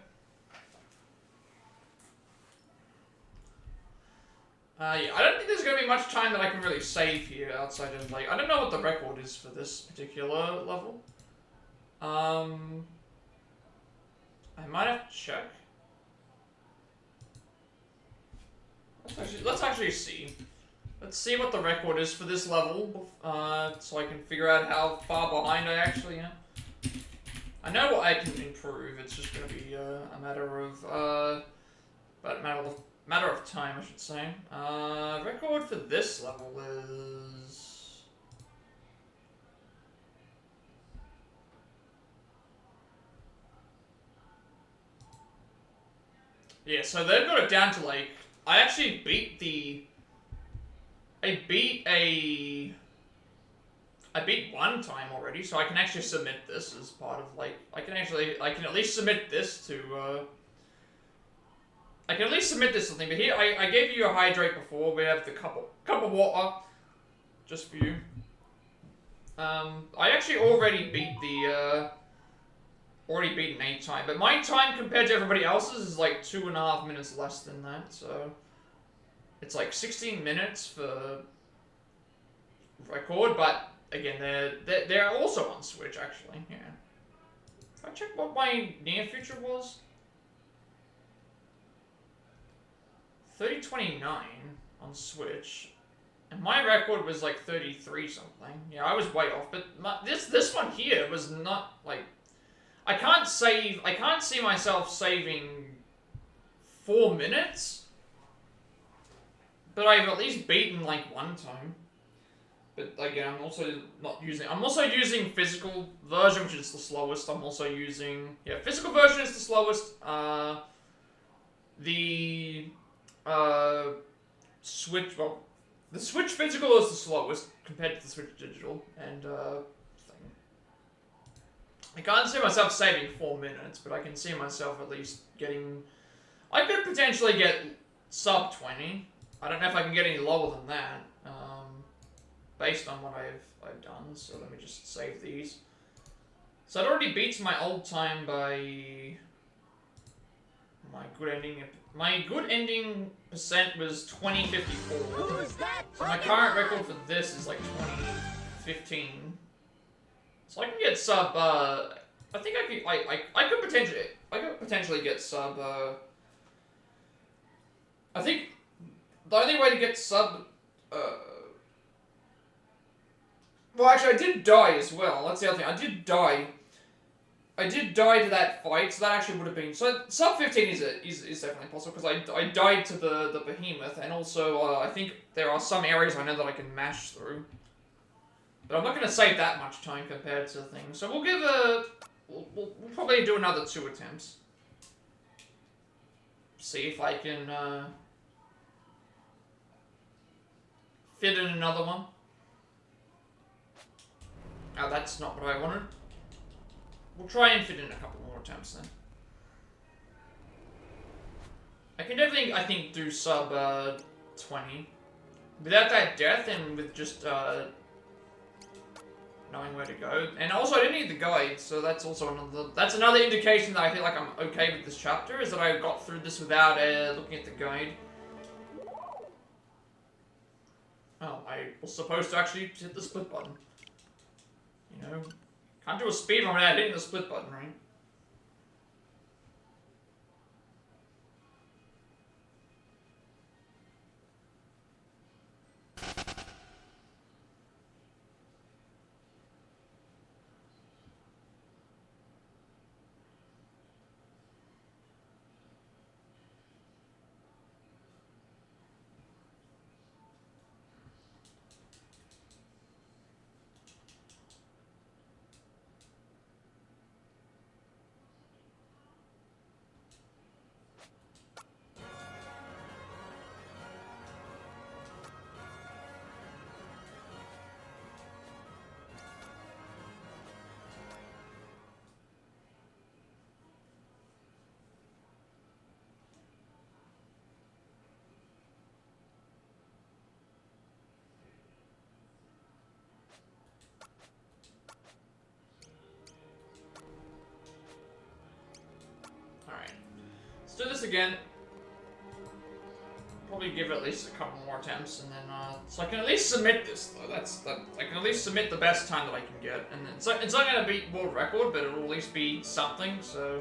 Yeah, I don't think there's gonna be much time that I can really save here outside of, like, I don't know what the record is for this particular level. I might have to check. Let's actually see. Let's see what the record is for this level, so I can figure out how far behind I actually am. I know what I can improve. It's just gonna be a matter of matter of time, I should say. Record for this level is. Yeah, so they've got it down to, like, I actually beat one time already, so I can actually submit this as part of, like, I can at least submit this to, I can at least submit this something, but here, I gave you a hydrate before, we have the cup of water, just for you. I actually already beat already beaten 8 time, but my time compared to everybody else's is like 2.5 minutes less than that, so it's like 16 minutes for record, but again, they're also on Switch, actually, yeah. If I check what my near future was, 3029 on Switch, and my record was like 33 something. Yeah, I was way off, but this one here was not, like, I can't see myself saving 4 minutes, but I've at least beaten, like, one time. But again, I'm also using physical version, which is the slowest. I'm also using, yeah, physical version is the slowest. The Switch, well, the Switch physical is the slowest compared to the Switch digital, and I can't see myself saving 4 minutes, but I can see myself at least getting, I could potentially get sub 20. I don't know if I can get any lower than that, based on what I've done, so let me just save these. So it already beats my old time by my good ending percent was 2054. So my current record for this is like 2015. So I can get sub I think I could potentially get sub. I think the only way to get sub. Well, actually, I did die as well. That's the other thing. I did die. I did die to that fight, so that actually would have been so. Sub 15 is definitely possible because I died to the behemoth, and also I think there are some areas I know that I can mash through. But I'm not going to save that much time compared to things. So we'll give a... We'll probably do another 2 attempts. See if I can fit in another one. Oh, that's not what I wanted. We'll try and fit in a couple more attempts then. I can definitely, I think, do sub 20. Without that death and with just knowing where to go. And also, I didn't need the guide, so that's also another indication that I feel like I'm okay with this chapter, is that I got through this without looking at the guide. Oh, I was supposed to actually hit the split button. You know, can't do a speedrun without hitting the split button, right? Do this again. Probably give it at least a couple more attempts, and then so I can at least submit this though. I can at least submit the best time that I can get, and then it's not gonna beat world record, but it'll at least be something. So,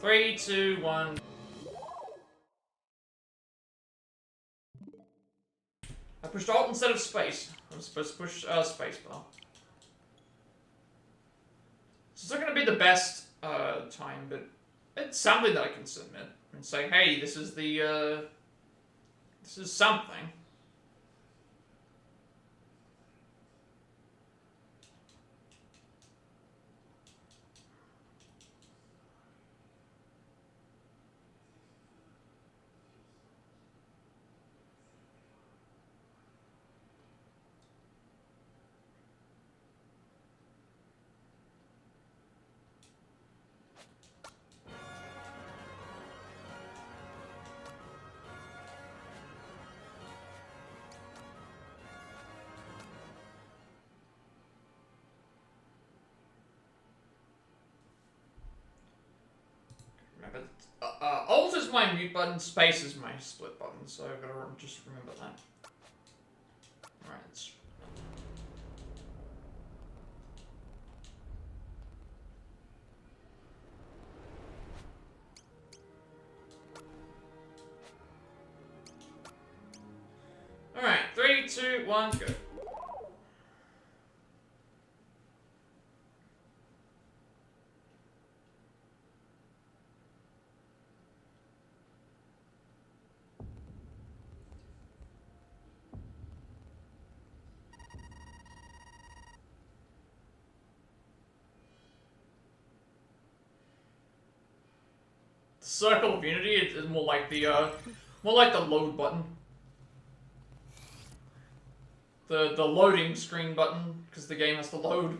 3, 2, 1. I pushed Alt instead of space. I was supposed to push space bar. So it's not gonna be the best time, but it's something that I can submit and say, hey, this is the, this is something. Alt is my mute button, space is my split button, so I've got to just remember that. Alright, let's... Alright, 3, 2, 1, go. Circle of Unity is more like the load button. The loading screen button, because the game has to load.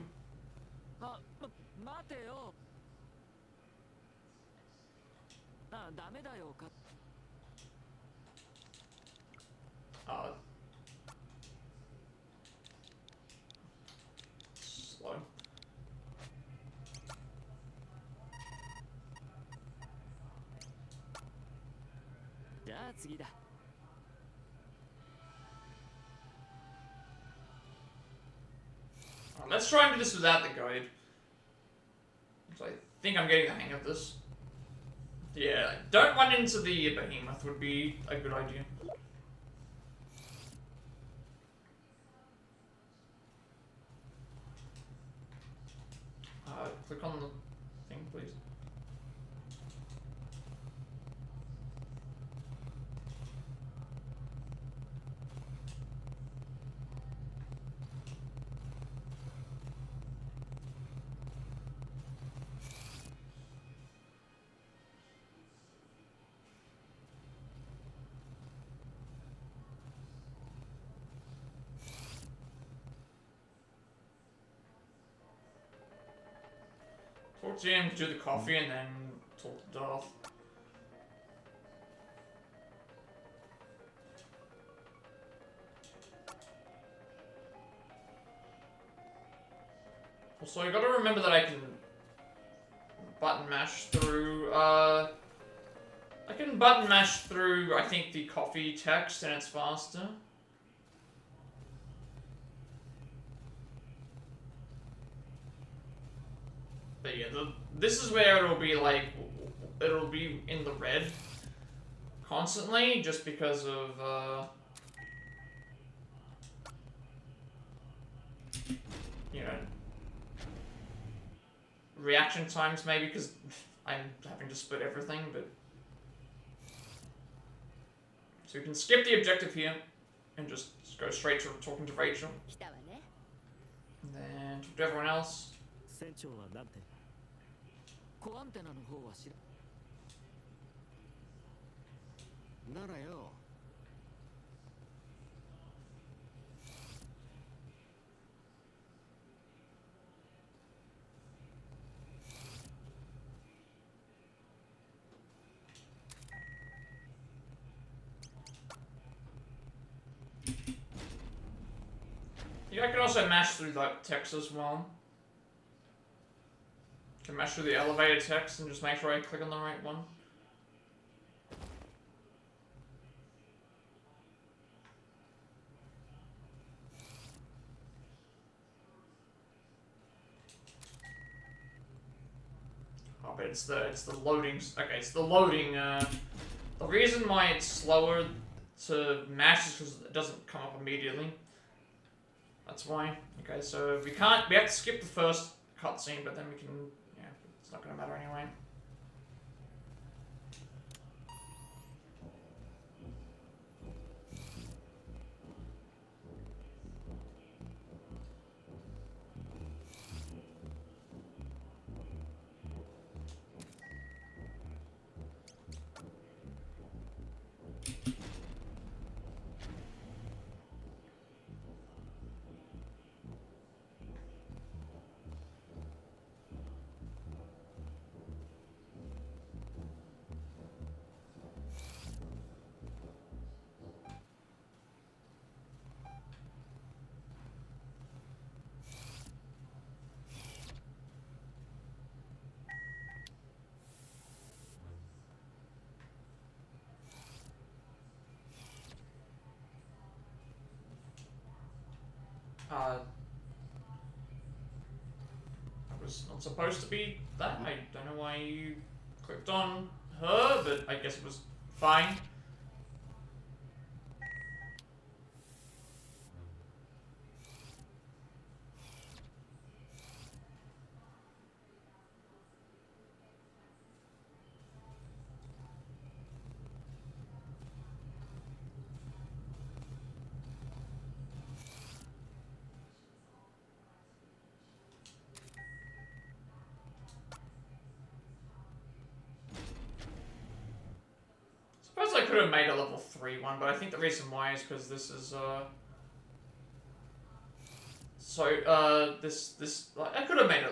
Slow. Let's try and do this without the guide. Which I think I'm getting the hang of this. Yeah, don't run into the behemoth would be a good idea. Click on the thing, please. Talk to him, do the coffee, and then talk to Darth. Also, I gotta remember that I can button mash through, I can button mash through, I think, the coffee text, and it's faster. But yeah, this is where it'll be like, it'll be in the red constantly, just because of, you know, reaction times maybe, because I'm having to split everything, but... So we can skip the objective here, and just go straight to talking to Rachel. And then talk to everyone else. 船長はなんてコアンテナの方は知らならよ Yeah, I can also mash through that text as well. Can mash through the elevator text and just make sure I click on the right one. Oh, but it's the loading. Okay, it's the loading. The reason why it's slower to mash is because it doesn't come up immediately. That's why. Okay, so we have to skip the first cutscene, but then we can, yeah, it's not gonna matter anyway. That was not supposed to be that. I don't know why you clicked on her, but I guess it was fine. Suppose I could have made a level 3 one, but I think the reason why is because this is, I could have made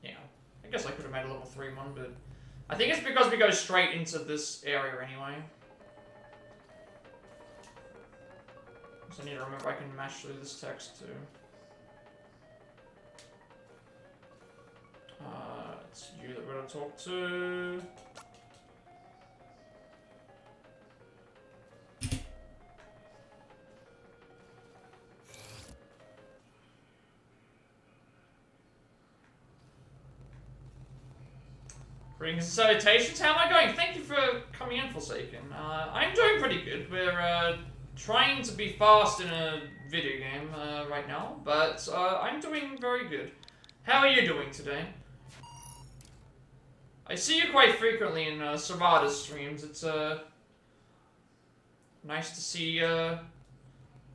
you know, I guess I could have made a level 3 one, but I think it's because we go straight into this area anyway. So I need to remember I can mash through this text too. It's you that we're gonna talk to. Greetings and salutations. How am I going? Thank you for coming in, Forsaken. I'm doing pretty good. We're trying to be fast in a video game right now, but I'm doing very good. How are you doing today? I see you quite frequently in Servada's streams. It's nice to see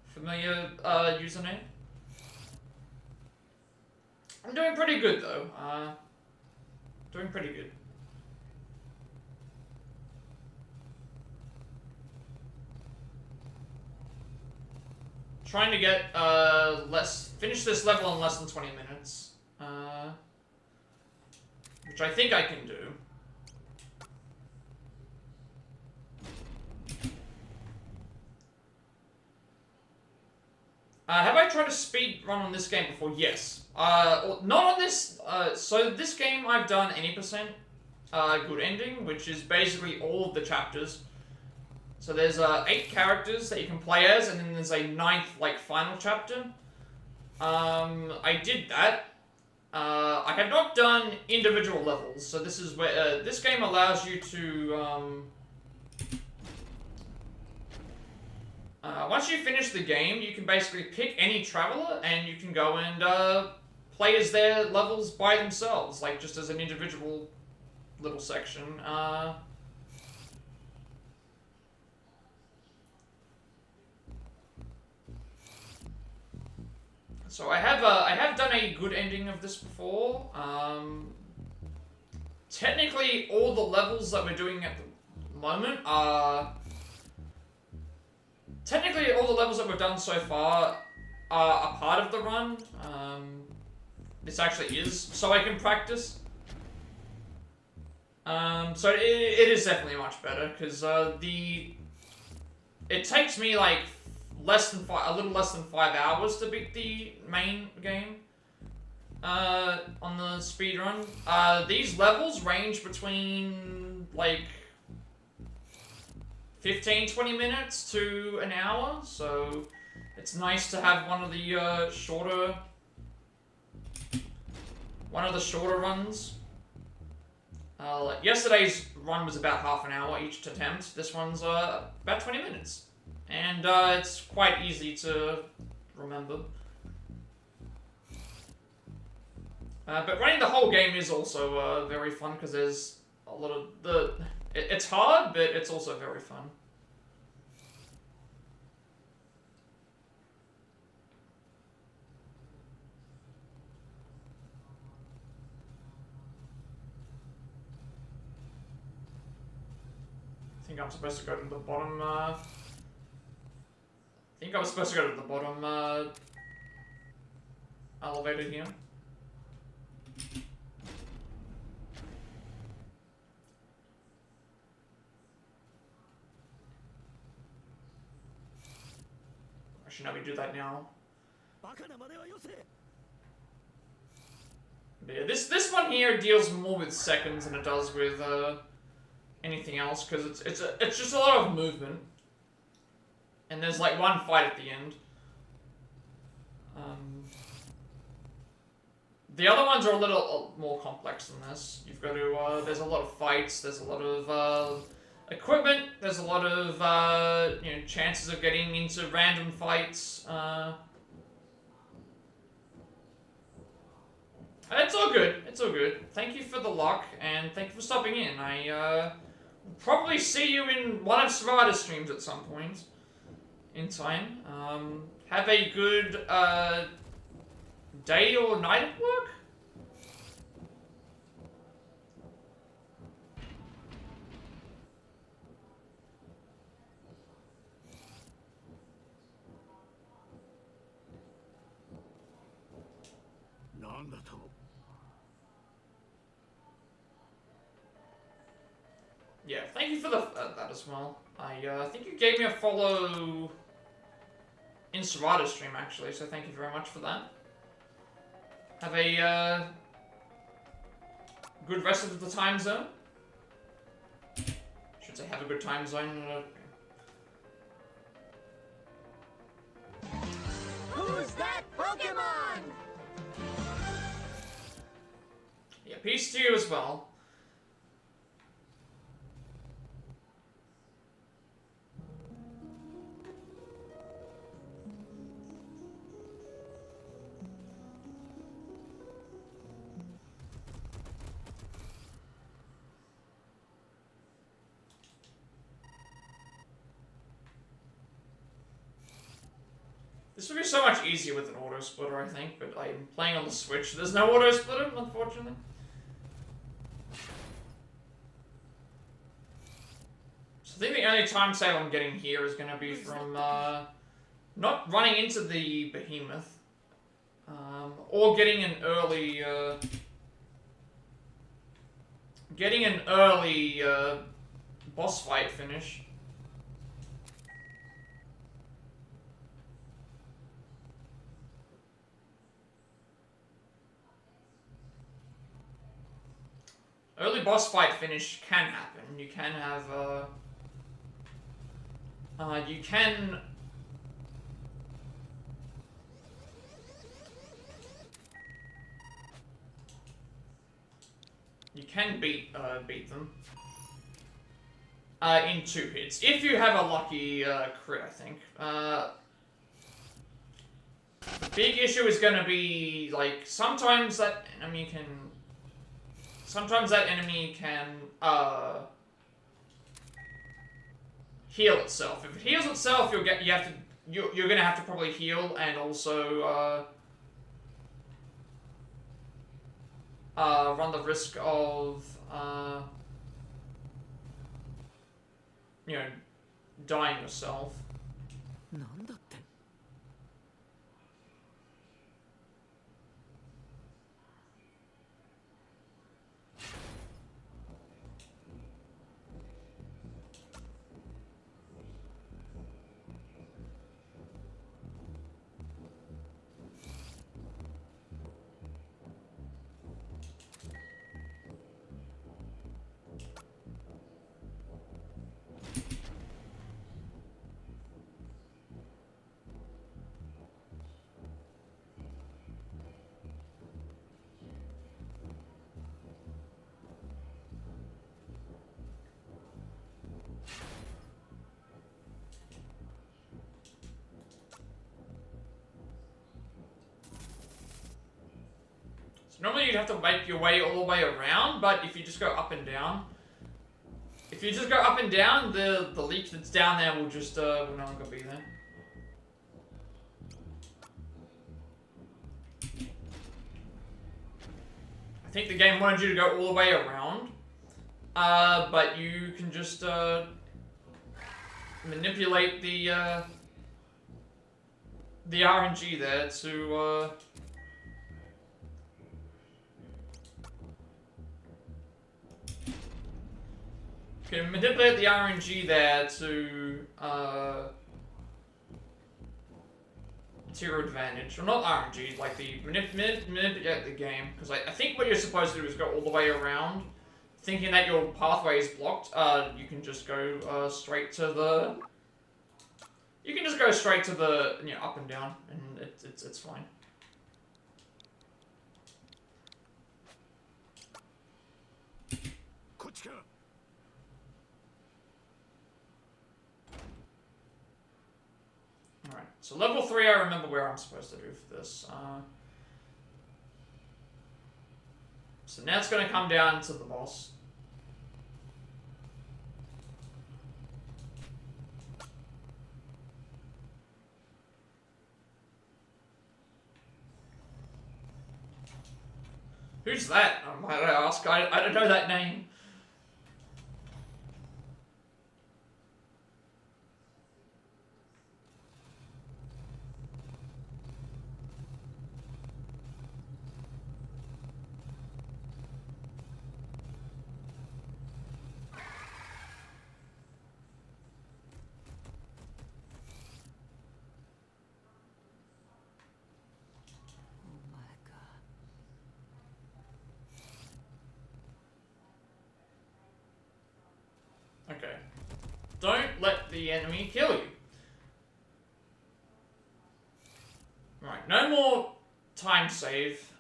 familiar username. I'm doing pretty good though. Doing pretty good. Trying to get finish this level in less than 20 minutes. Which I think I can do. Have I tried to speed run on this game before? Yes. Not on this. So this game I've done 80% good ending, which is basically all of the chapters. So there's 8 characters that you can play as, and then there's a 9th, like, final chapter. I did that. I have not done individual levels, so this is where this game allows you to once you finish the game, you can basically pick any traveler and you can go and play as their levels by themselves, like just as an individual little section. So I have done a good ending of this before. Technically, all the levels that we're doing at the moment are... Technically, all the levels that we've done so far are a part of the run. This actually is, so I can practice. So it is definitely much better, because it takes me like a little less than 5 hours to beat the main game on the speedrun. These levels range between like 15-20 minutes to an hour, so it's nice to have one of the shorter runs. Like yesterday's run was about half an hour each attempt. This one's about 20 minutes. And it's quite easy to remember. But running the whole game is also very fun, because there's a lot of it's hard, but it's also very fun. I think I'm supposed to go to the bottom. I think I was supposed to go to the bottom elevator here. Actually, no, we do that now. But yeah, this one here deals more with seconds than it does with anything else, because it's just a lot of movement. And there's like one fight at the end. The other ones are a little more complex than this. You've got to, there's a lot of fights, there's a lot of equipment, there's a lot of chances of getting into random fights. It's all good, it's all good. Thank you for the luck, and thank you for stopping in. I will probably see you in one of Servada's streams at some point in time. Have a good day or night at work? Yeah, thank you for that as well. I think you gave me a follow in Servada's stream, actually, so thank you very much for that. Have a good rest of the time zone. Should say have a good time zone. Who's that Pokemon? Yeah, peace to you as well. This would be so much easier with an auto splitter, I think, but I'm playing on the Switch. There's no auto splitter, unfortunately. So I think the only time save I'm getting here is going to be from not running into the behemoth, or getting an early boss fight finish. Early boss fight finish can happen. You can have, you can... You can beat them. In 2 hits. If you have a lucky, crit, I think. The big issue is gonna be, like, sometimes that enemy can... heal itself. If it heals itself, you're gonna have to probably heal and also run the risk of you know, dying yourself. なんだって。Normally you'd have to make your way all the way around, but if you just go up and down, the leak that's down there will just will no longer be there. I think the game wanted you to go all the way around, but you can just manipulate the RNG there to can manipulate the RNG there to your advantage. Or not RNG, like the manipulate the game. Because I think what you're supposed to do is go all the way around, thinking that your pathway is blocked. You can just go straight to the... You can just go straight to the, you know, up and down, and it's fine. Alright, so level 3 I remember where I'm supposed to do for this. So now it's going to come down to the boss. Who's that? Might I ask? I don't know that name. Okay. Don't let the enemy kill you. Right, no more time save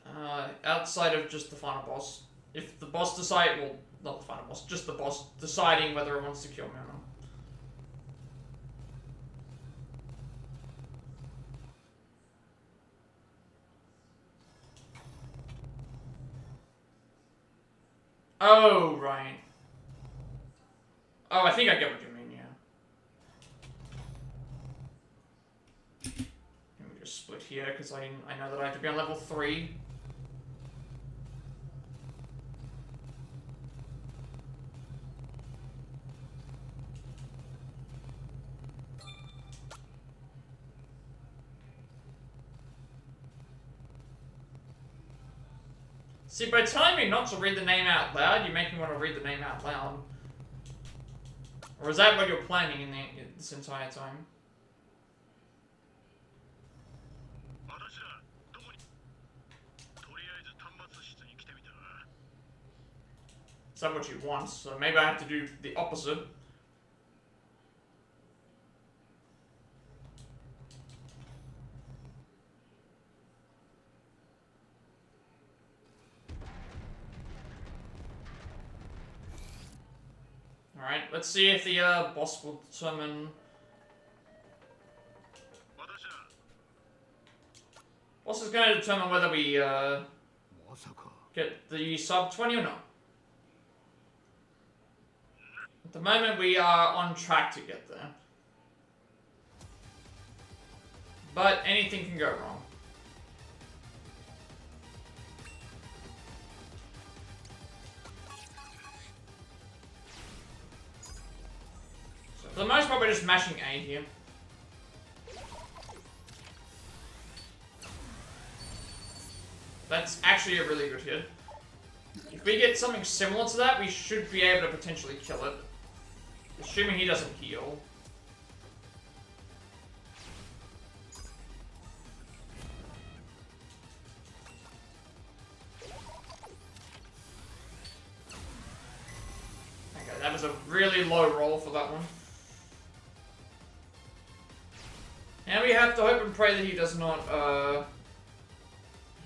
outside of just the final boss. If the boss decides, well, not the final boss, just the boss deciding whether it wants to kill me or not. Oh, right. Oh, I think I get what you mean, yeah. Here we just split here because I know that I have to be on level 3. See, by telling me not to read the name out loud, you make me want to read the name out loud. Or is that what you're planning in this entire time? Is that what you want? So maybe I have to do the opposite. Alright, let's see if the boss will determine... Boss is going to determine whether we get the sub 20 or not. At the moment we are on track to get there. But anything can go wrong. For the most part, we're just mashing A here. That's actually a really good hit. If we get something similar to that, we should be able to potentially kill it. Assuming he doesn't heal. Okay, that was a really low roll for that one. And we have to hope and pray that he does not,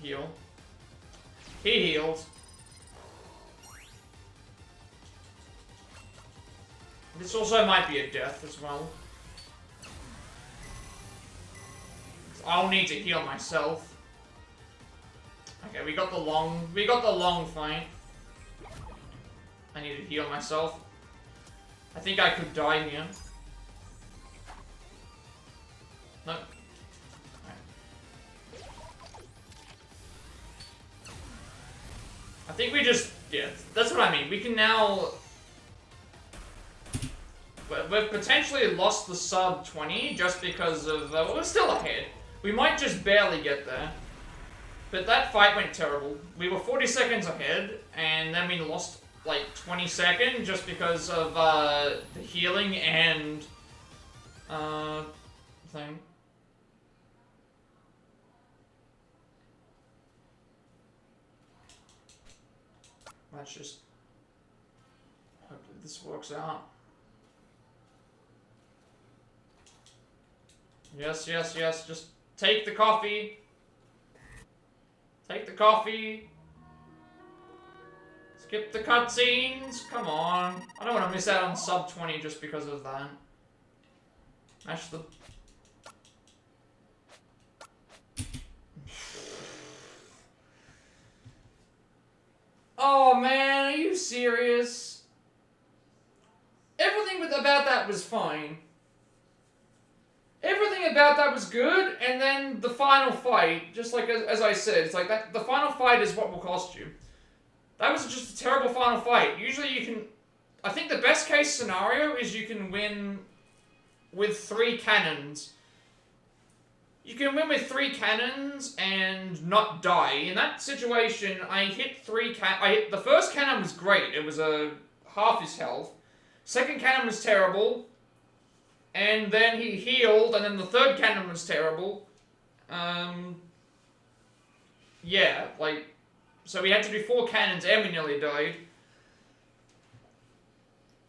heal. He healed. This also might be a death as well. I'll need to heal myself. Okay, we got the long fight. I need to heal myself. I think I could die here. No. Right. I think we just... Yeah, that's what I mean. We can now... We've potentially lost the sub 20 just because of... we're still ahead. We might just barely get there. But that fight went terrible. We were 40 seconds ahead, and then we lost like 20 seconds just because of the healing and... thing. Let's just... hopefully this works out. Yes, yes, yes, just take the coffee. Take the coffee. Skip the cutscenes. Come on. I don't want to miss out on sub 20 just because of that. Mash the... Oh man, are you serious? Everything about that was fine. Everything about that was good, and then the final fight, just like as I said, it's like that. The final fight is what will cost you. That was just a terrible final fight. Usually you can... I think the best case scenario is you can win with 3 cannons. You can win with 3 cannons and not die. In that situation, I hit 3 the first cannon was great. It was half his health. Second cannon was terrible. And then he healed, and then the third cannon was terrible. Yeah, like... So we had to do 4 cannons, and we nearly died.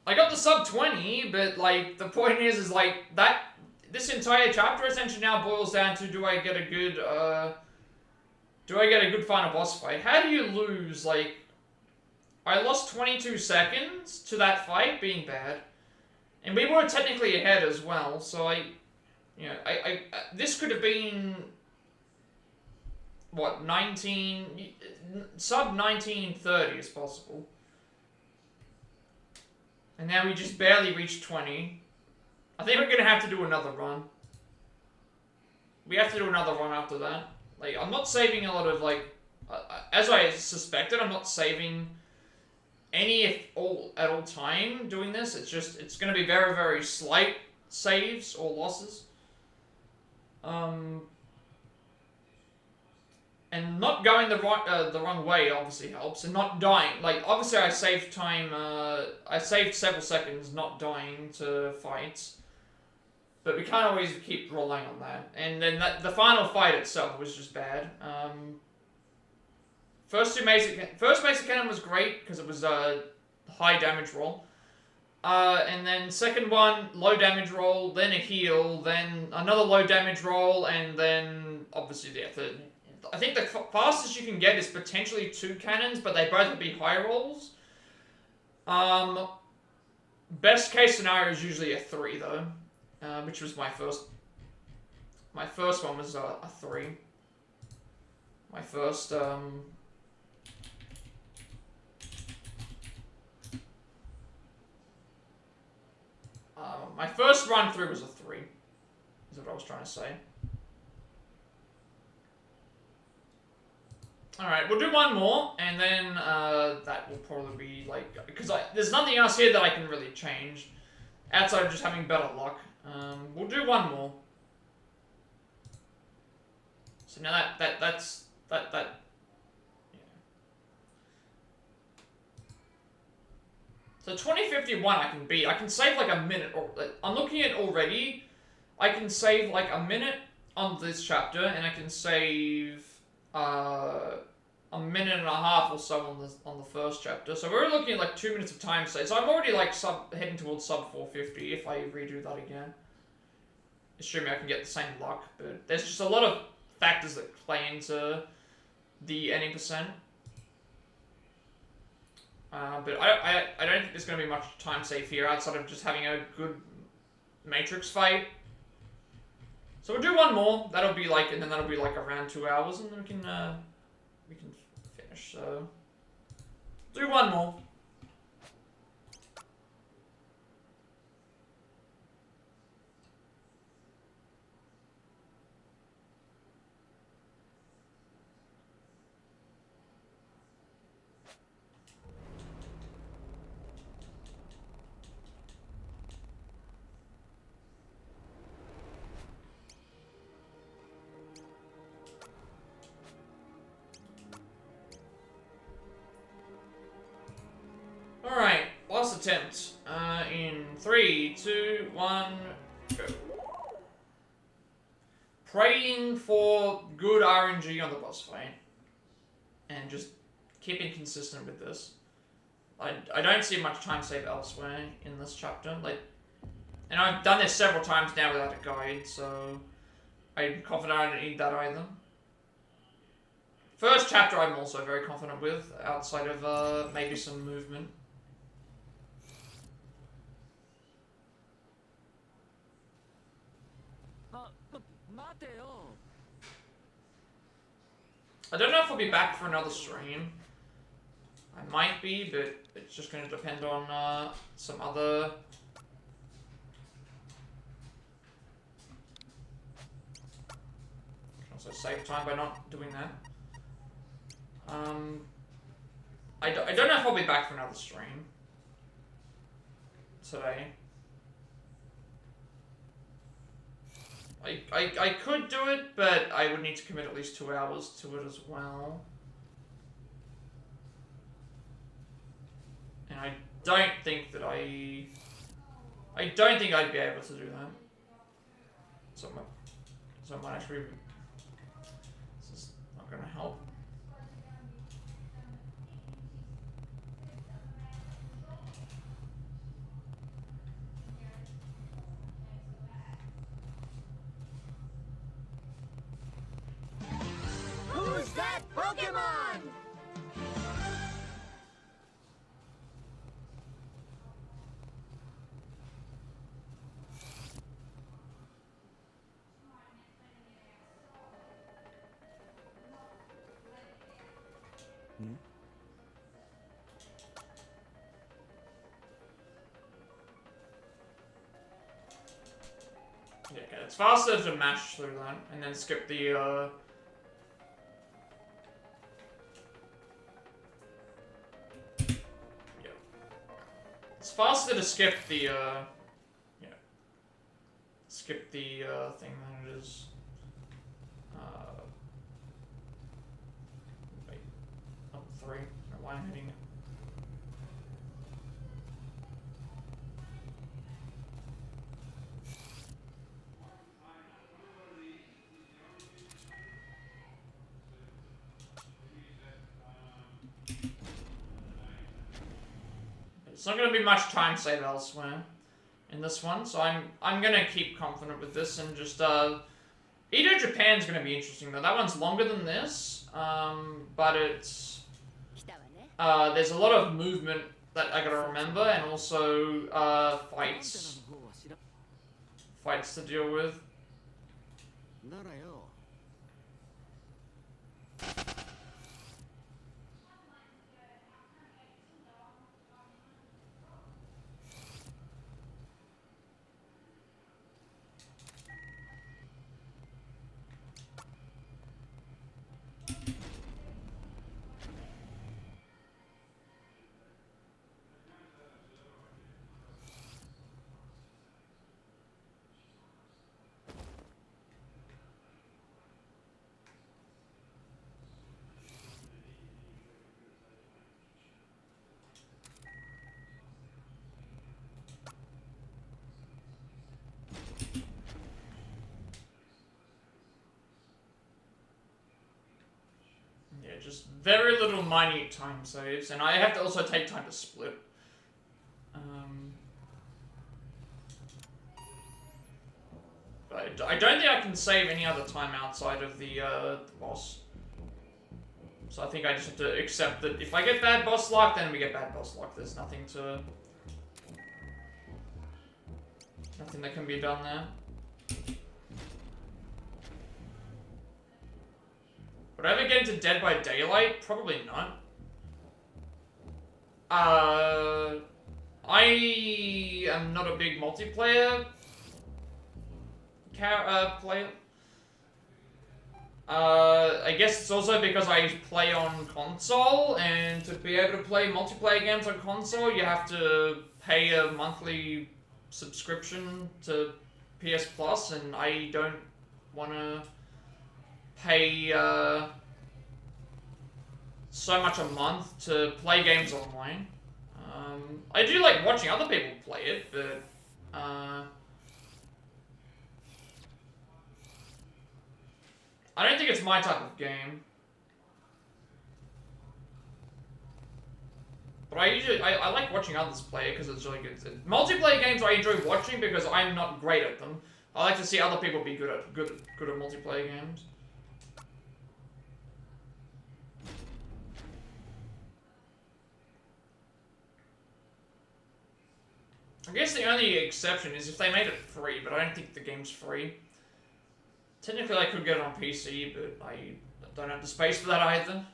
I got the sub 20, but, like, the point is like, that... This entire chapter essentially now boils down to, do I get a good final boss fight? How do you lose, like... I lost 22 seconds to that fight being bad. And we were technically ahead as well, so this could have been... What, 19... Sub 1930 is possible. And now we just barely reached 20. I think we're going to have to do another run. we have to do another run after that. Like, I'm not saving a lot of, like, as I suspected, I'm not saving any at all time doing this. It's just, it's going to be very, very slight saves or losses. And not going the wrong way obviously helps, and not dying. Like, obviously I saved time, I saved several seconds not dying to fights. But we can't always keep relying on that. And then the final fight itself was just bad. First basic cannon was great, because it was a high damage roll. And then second one, low damage roll, then a heal, then another low damage roll, and then obviously the third. I think the fastest you can get is potentially 2 cannons, but they both would be high rolls. Best case scenario is usually a 3 though, which was my first. My first one was a 3. My first my first run through was a 3. Is what I was trying to say. Alright, we'll do one more, and then that will probably be, like, because there's nothing else here that I can really change, outside of just having better luck. We'll do one more. So now that's yeah. So 2051 I can beat. I can save like a minute, or I'm looking at already, I can save like a minute on this chapter, and I can save a minute and a half or so on the first chapter. So we're looking at like 2 minutes of time save. So I'm already like heading towards sub 450 if I redo that again. Assuming I can get the same luck, but there's just a lot of factors that play into the ending percent. But I don't think there's going to be much time save here outside of just having a good Matrix fight. So we'll do one more. That'll be like, and then that'll be like around 2 hours, and then we can finish. So do one more. Alright, last attempt. In 3, 2, 1, go. Praying for good RNG on the boss fight. And just keeping consistent with this. I don't see much time save elsewhere in this chapter. Like, and I've done this several times now without a guide, so I'm confident I don't need that either. First chapter I'm also very confident with, outside of maybe some movement. I don't know if I'll be back for another stream. I might be, but it's just going to depend on some other... I can also save time by not doing that. I don't know if I'll be back for another stream today. I could do it, but I would need to commit at least 2 hours to it as well. And I don't think that I don't think I'd be able to do that. So I might actually... This is not going to help. Who's that Pokemon? Yeah, okay, it's faster to mash through that and then skip the yeah. It's faster to skip the skip the thing than it is. Wait, up 3. I don't know why I'm hitting it. It's not going to be much time save elsewhere in this one, so I'm going to keep confident with this and just Edo Japan's going to be interesting though. That one's longer than this, but it's there's a lot of movement that I got to remember, and also fights to deal with. ならよ Just very little minute time saves, and I have to also take time to split. But I don't think I can save any other time outside of the boss. So I think I just have to accept that if I get bad boss luck, then we get bad boss luck. There's nothing that can be done there. Would I ever get into Dead by Daylight? Probably not. I am not a big multiplayer player. I guess it's also because I play on console, and to be able to play multiplayer games on console, you have to pay a monthly subscription to PS Plus, and I don't want to pay so much a month to play games online. I do like watching other people play it, but I don't think it's my type of game. But I like watching others play it because it's really good. Multiplayer games I enjoy watching because I'm not great at them. I like to see other people be good at multiplayer games. I guess the only exception is if they made it free, but I don't think the game's free. Technically, I could get it on PC, but I don't have the space for that either.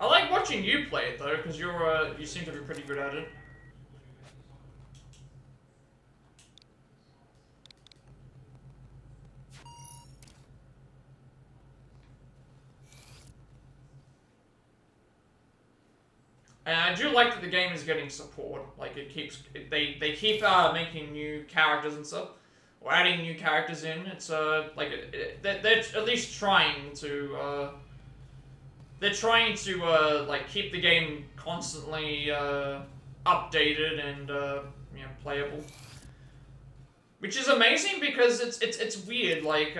I like watching you play it though, because you seem to be pretty good at it. And I do like that the game is getting support. Like they keep making new characters and stuff, or adding new characters in. It's like they're at least trying to. They're trying to like keep the game constantly updated and you know, playable, which is amazing because it's weird. Like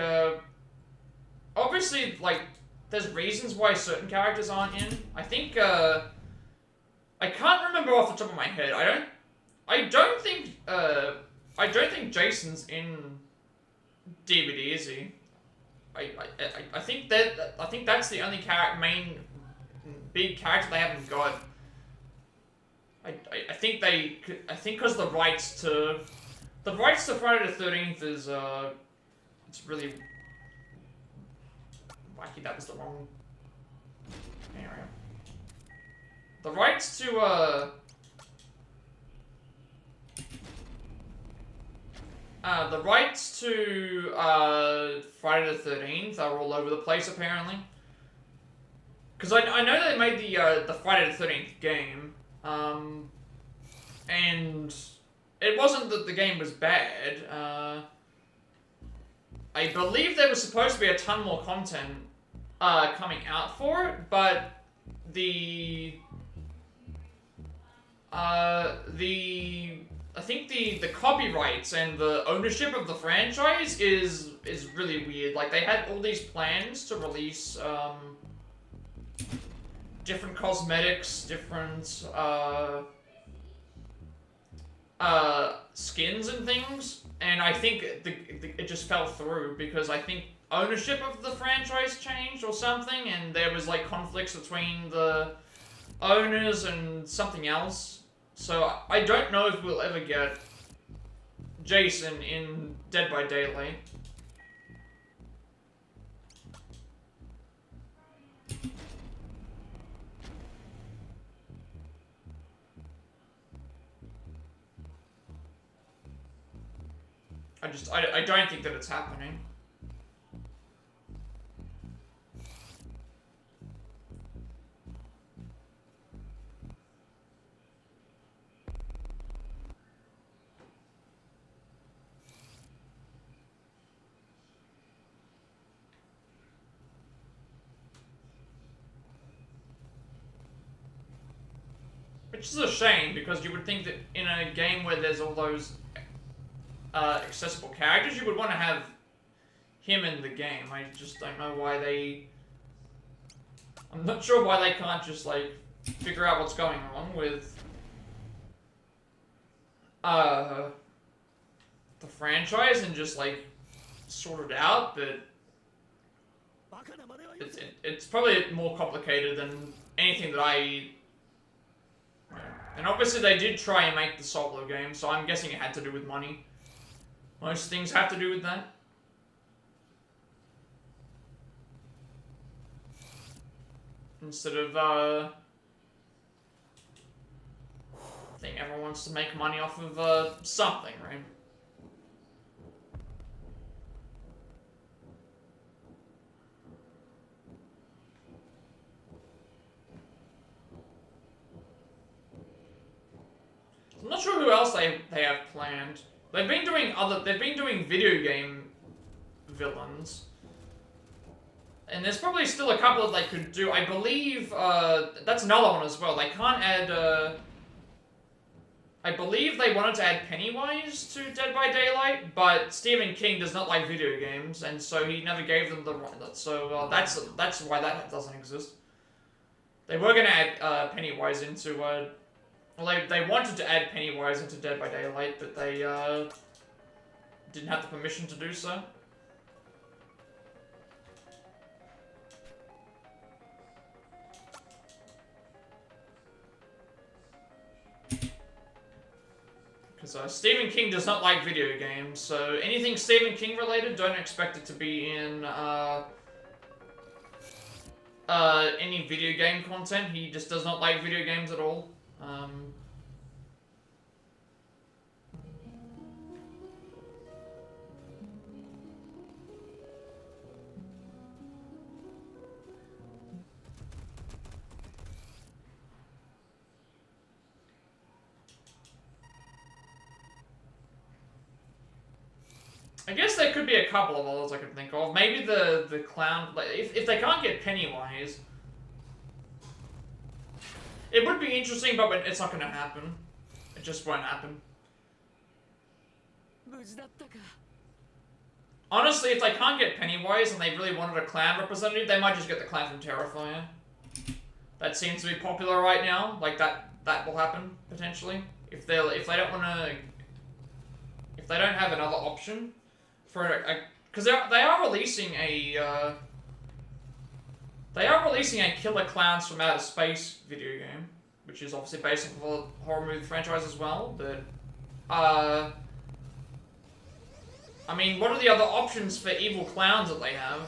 obviously, like there's reasons why certain characters aren't in. I think I can't remember off the top of my head. I don't think Jason's in DVD, is he? I think that's the only main big character they haven't got. I think because the rights to Friday the 13th is it's really wacky. That was the wrong. Anyway, the rights to Friday the 13th are all over the place apparently. Because I know they made the Friday the 13th game, and it wasn't that the game was bad. I believe there was supposed to be a ton more content coming out for it, but I think the copyrights and the ownership of the franchise is really weird. Like, they had all these plans to release different cosmetics, different skins and things, and I think it just fell through because I think ownership of the franchise changed or something, and there was like conflicts between the owners and something else. So I don't know if we'll ever get Jason in Dead by Daylight. I don't think that it's happening. Which is a shame, because you would think that in a game where there's all those accessible characters, you would want to have him in the game. I just don't know why they... I'm not sure why they can't just, like, figure out what's going on with the franchise and just, like, sort it out, but it's probably more complicated than anything that I... And obviously they did try and make the solo game, so I'm guessing it had to do with money. Most things have to do with that. Instead of, I think everyone wants to make money off of, something, right? I'm not sure who else they have planned. They've been doing video game villains. And there's probably still a couple that they could do. I believe, that's another one as well. They can't add, I believe they wanted to add Pennywise to Dead by Daylight, but Stephen King does not like video games, and so he never gave them the right. So that's why that doesn't exist. They were gonna add Pennywise into well, they wanted to add Pennywise into Dead by Daylight, but they didn't have the permission to do so. Because Stephen King does not like video games, so anything Stephen King related, don't expect it to be in any video game content. He just does not like video games at all. I guess there could be a couple of others I could think of. Maybe the clown, like, if they can't get Pennywise, it would be interesting, but it's not going to happen. It just won't happen. Honestly, if they can't get Pennywise and they really wanted a clown representative, they might just get the clown from Terrifier. That seems to be popular right now. Like, that will happen potentially if they don't want to, if they don't have another option for because they are releasing a Killer Clowns from Outer Space video game, which is obviously based on the horror movie franchise as well. But I mean, what are the other options for evil clowns that they have?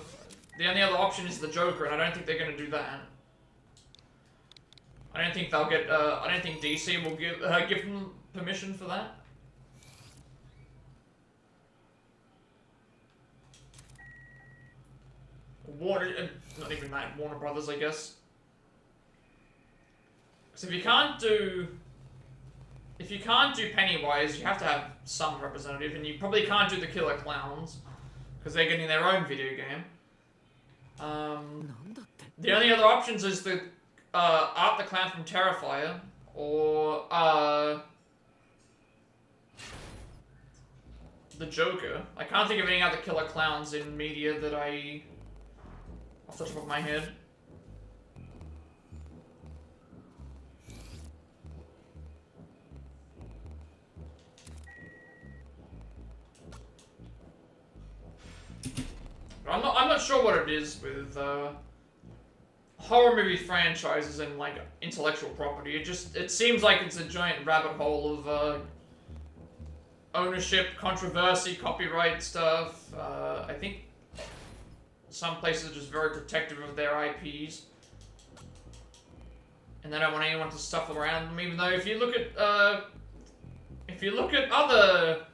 The only other option is the Joker, and I don't think they're going to do that. I don't think they'll get. I don't think DC will give them permission for that. Warner, not even that. Warner Brothers, I guess. So if you can't do Pennywise, you have to have some representative, and you probably can't do the Killer Clowns because they're getting their own video game. The only other options is the Art the Clown from Terrifier, or the Joker. I can't think of any other Killer Clowns in media that off the top of my head. I'm not sure what it is with horror movie franchises and like intellectual property. It seems like it's a giant rabbit hole of ownership, controversy, copyright stuff. I think some places are just very protective of their IPs, and they don't want anyone to stuff around them. Even though if you look at other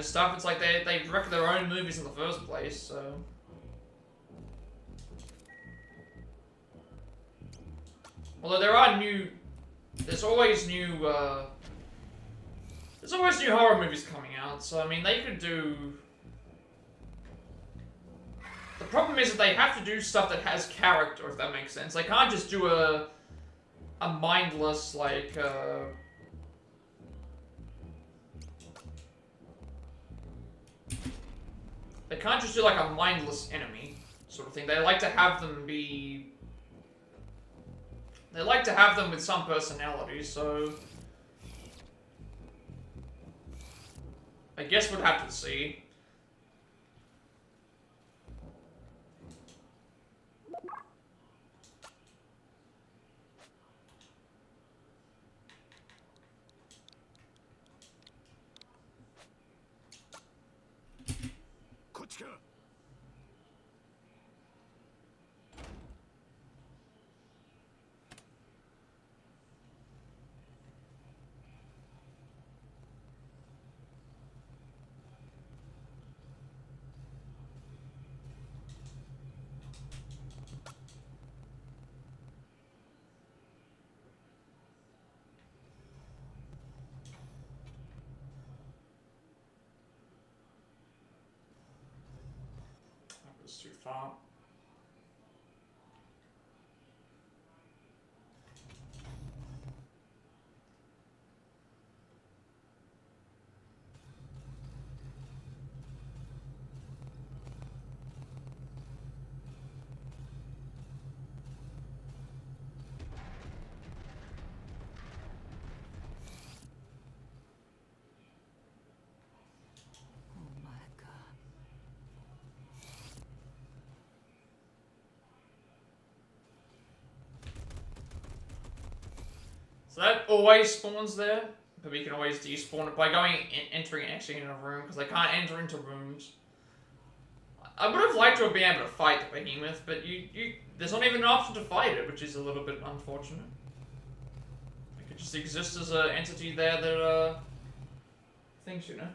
stuff, it's like they direct their own movies in the first place, so. Although there's always new horror movies coming out, so I mean they could do. The problem is that they have to do stuff that has character, if that makes sense. They can't just do a mindless like. They can't just do like a mindless enemy sort of thing. They like to have them be. They like to have them with some personality, so. I guess we'd have to see. Too far. So that always spawns there, but we can always despawn it by entering and exiting in a room, because they can't enter into rooms. I would have liked to have been able to fight the behemoth, but there's not even an option to fight it, which is a little bit unfortunate. It could just exist as an entity there that thinks, you know.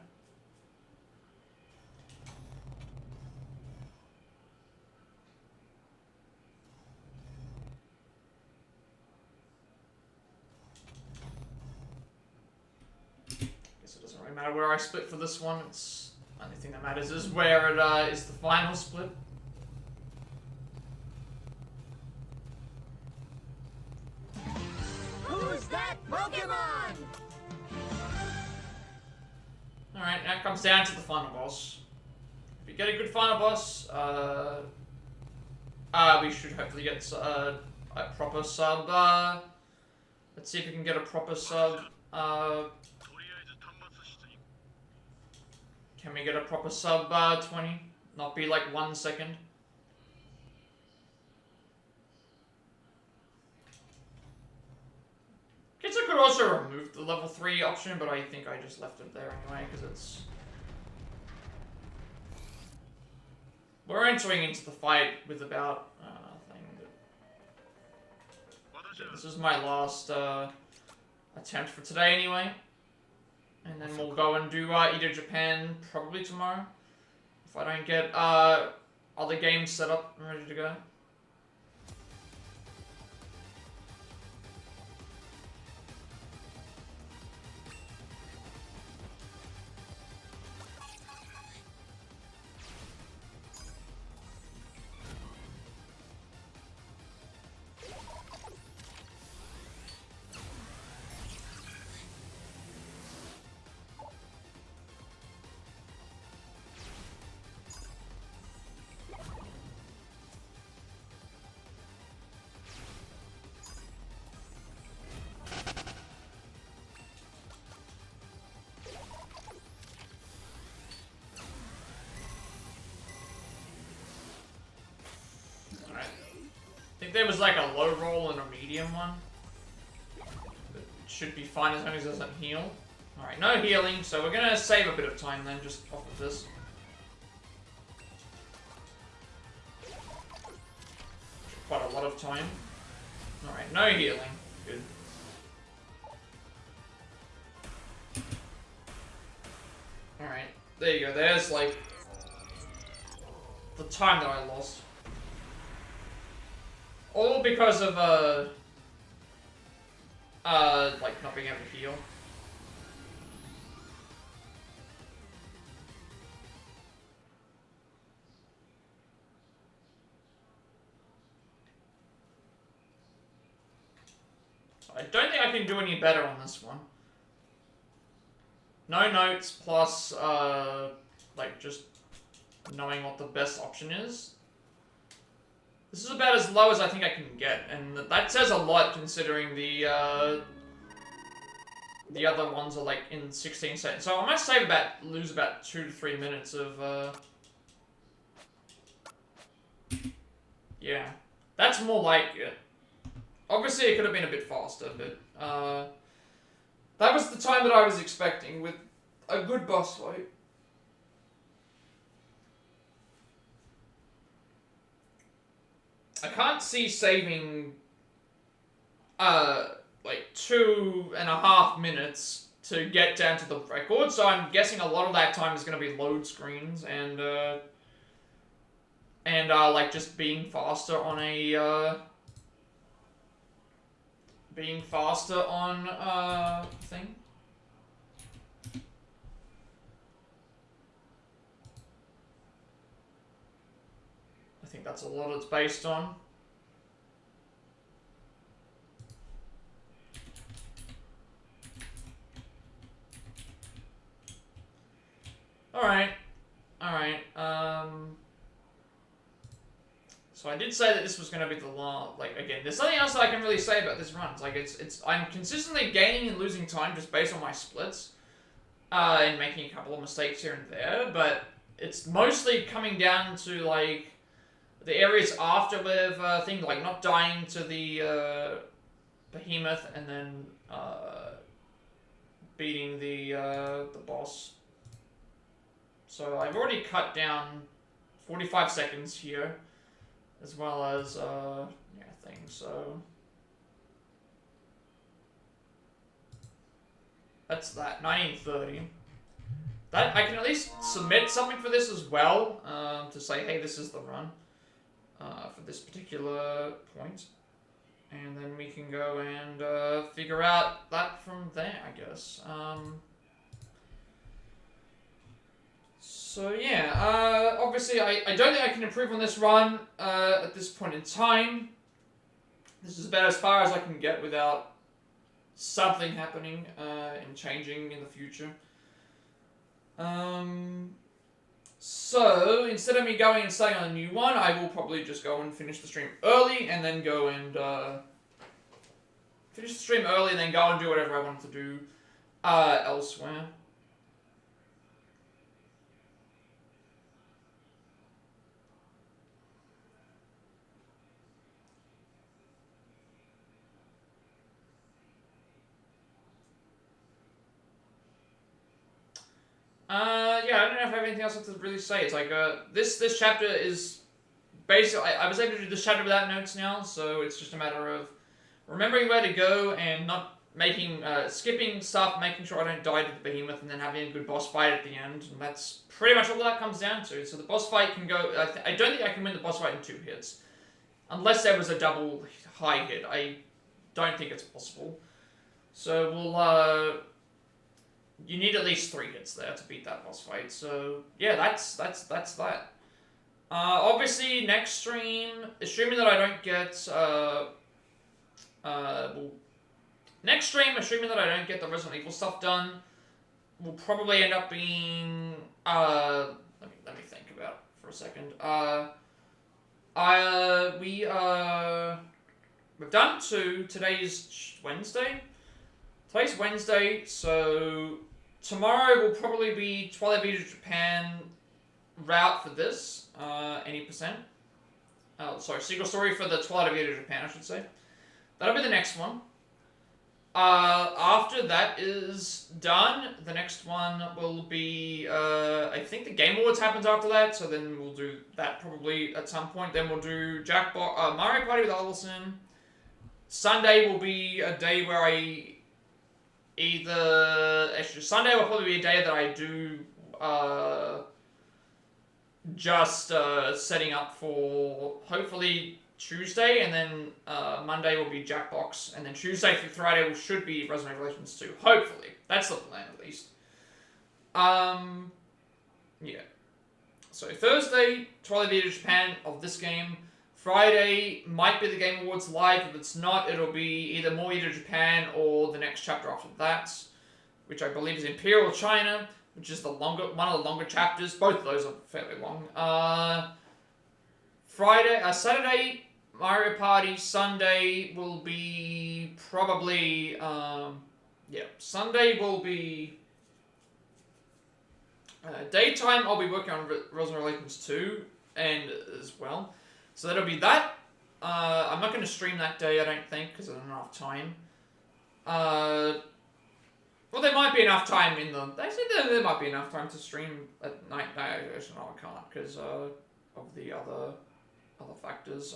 No matter where I split for this one, it's the only thing that matters is where it is the final split. Who's that Pokemon? Alright, now it comes down to the final boss. If you get a good final boss, we should hopefully get a proper sub. Let's see if we can get a proper sub. Can we get a proper sub 20? not be like 1 second. Guess I could also remove the level 3 option, but I think I just left it there anyway, because it's... We're entering into the fight with about... thing, but... This is my last attempt for today anyway. And then we'll go and do Edo Japan probably tomorrow. If I don't get other games set up and ready to go. I think there was like a low roll and a medium one. But it should be fine as long as it doesn't heal. Alright, no healing, so we're gonna save a bit of time then, just off of this. Quite a lot of time. Alright, no healing. Good. Alright, there you go. There's like the time that I lost. All because of, like, not being able to heal. I don't think I can do any better on this one. No notes plus, like, just knowing what the best option is. This is about as low as I think I can get, and that says a lot considering the other ones are like in 16 seconds. So I might lose about 2 to 3 minutes of yeah. That's more like it. Obviously it could have been a bit faster, but that was the time that I was expecting with a good boss fight. I can't see saving, like 2.5 minutes to get down to the record, so I'm guessing a lot of that time is going to be load screens and like just being faster on a, thing. I think that's a lot it's based on. Alright. So I did say that this was going to be the last, like, again, there's nothing else that I can really say about this run. It's like, I'm consistently gaining and losing time just based on my splits, and making a couple of mistakes here and there, but it's mostly coming down to, like, the areas after with things like not dying to the behemoth and then beating the boss. So I've already cut down 45 seconds here, as well as things. So that's that 1930. That I can at least submit something for this as well to say, hey, this is the run. For this particular point, and then we can go and figure out that from there, I guess. So yeah, obviously I don't think I can improve on this run at this point in time. This is about as far as I can get without something happening and changing in the future. So, instead of me going and starting on a new one, I will probably just go and finish the stream early, and then go and, finish the stream early, and then go and do whatever I want to do, elsewhere. Yeah, I don't know if I have anything else to really say. It's like, this chapter is basically, I was able to do this chapter without notes now, so it's just a matter of remembering where to go and not making, skipping stuff, making sure I don't die to the behemoth, and then having a good boss fight at the end, and that's pretty much all that comes down to. So the boss fight can go, I don't think I can win the boss fight in 2 hits. Unless there was a double high hit, I don't think it's possible. So we'll, you need at least 3 hits there to beat that boss fight. So yeah, that's that. Obviously next stream, assuming that I don't get next stream, assuming that I don't get the Resident Evil stuff done, will probably end up being let me think about it for a second. We've done 2. Today's Wednesday. Today's Wednesday, so tomorrow will probably be Twilight Vita Japan route for this, any percent. Sorry, Secret Story for the Twilight Vita Japan, I should say. That'll be the next one. After that is done, the next one will be, I think the Game Awards happens after that, so then we'll do that probably at some point. Then we'll do Mario Party with Allison. Sunday will be a day where Sunday will probably be a day that I do, just, setting up for, hopefully, Tuesday, and then, Monday will be Jackbox, and then Tuesday through Friday should be Resident Evil 2, hopefully. That's the plan, at least. Yeah. So, Thursday, Twilight Vita Japan of this game. Friday might be the Game Awards live. If it's not, it'll be either More Vita Japan or the next chapter after that, which I believe is Imperial China, which is one of the longer chapters. Both of those are fairly long. Saturday, Mario Party. Sunday will be probably, Sunday will be, daytime I'll be working on Resident Evil 2 and as well. So that'll be that. I'm not going to stream that day, I don't think, because I don't have enough time. Well, there might be enough time in the... Actually, there might be enough time to stream at night. No, actually, no, I can't, because of the other factors.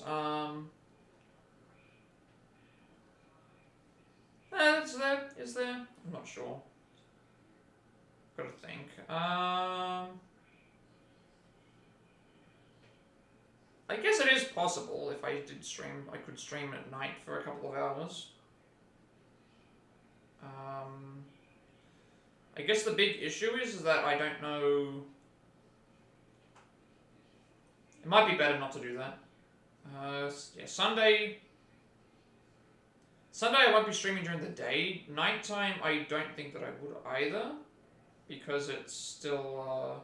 Is there? I'm not sure. Gotta think. I guess it is possible if I did stream. I could stream at night for a couple of hours. I guess the big issue is that I don't know. It might be better not to do that. Yeah, Sunday. Sunday I won't be streaming during the day. Nighttime I don't think that I would either, because it's still.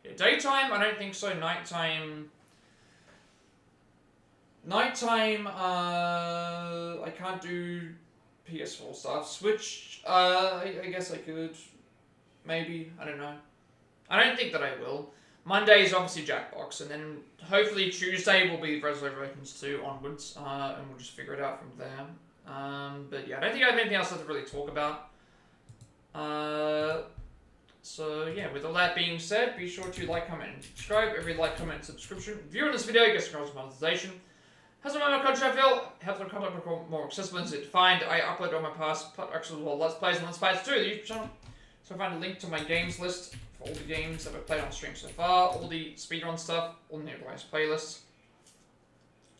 Yeah, daytime, I don't think so. Nighttime, I can't do PS4 stuff. Switch, I guess I could. Maybe, I don't know. I don't think that I will. Monday is obviously Jackbox, and then hopefully Tuesday will be Resident Evil 2 onwards, and we'll just figure it out from there. But yeah, I don't think I have anything else to really talk about. So yeah, with all that being said, be sure to like, comment, and subscribe. Every like, comment, and subscription viewing this video gets grows monetization. Has my content I feel helps my content become more accessible and easy to find. I upload all my past Plat as well, Let's Plays and Let's Plays too, the YouTube channel. So find a link to my games list for all the games that I've played on stream so far, all the speedrun stuff, all the nearby playlists,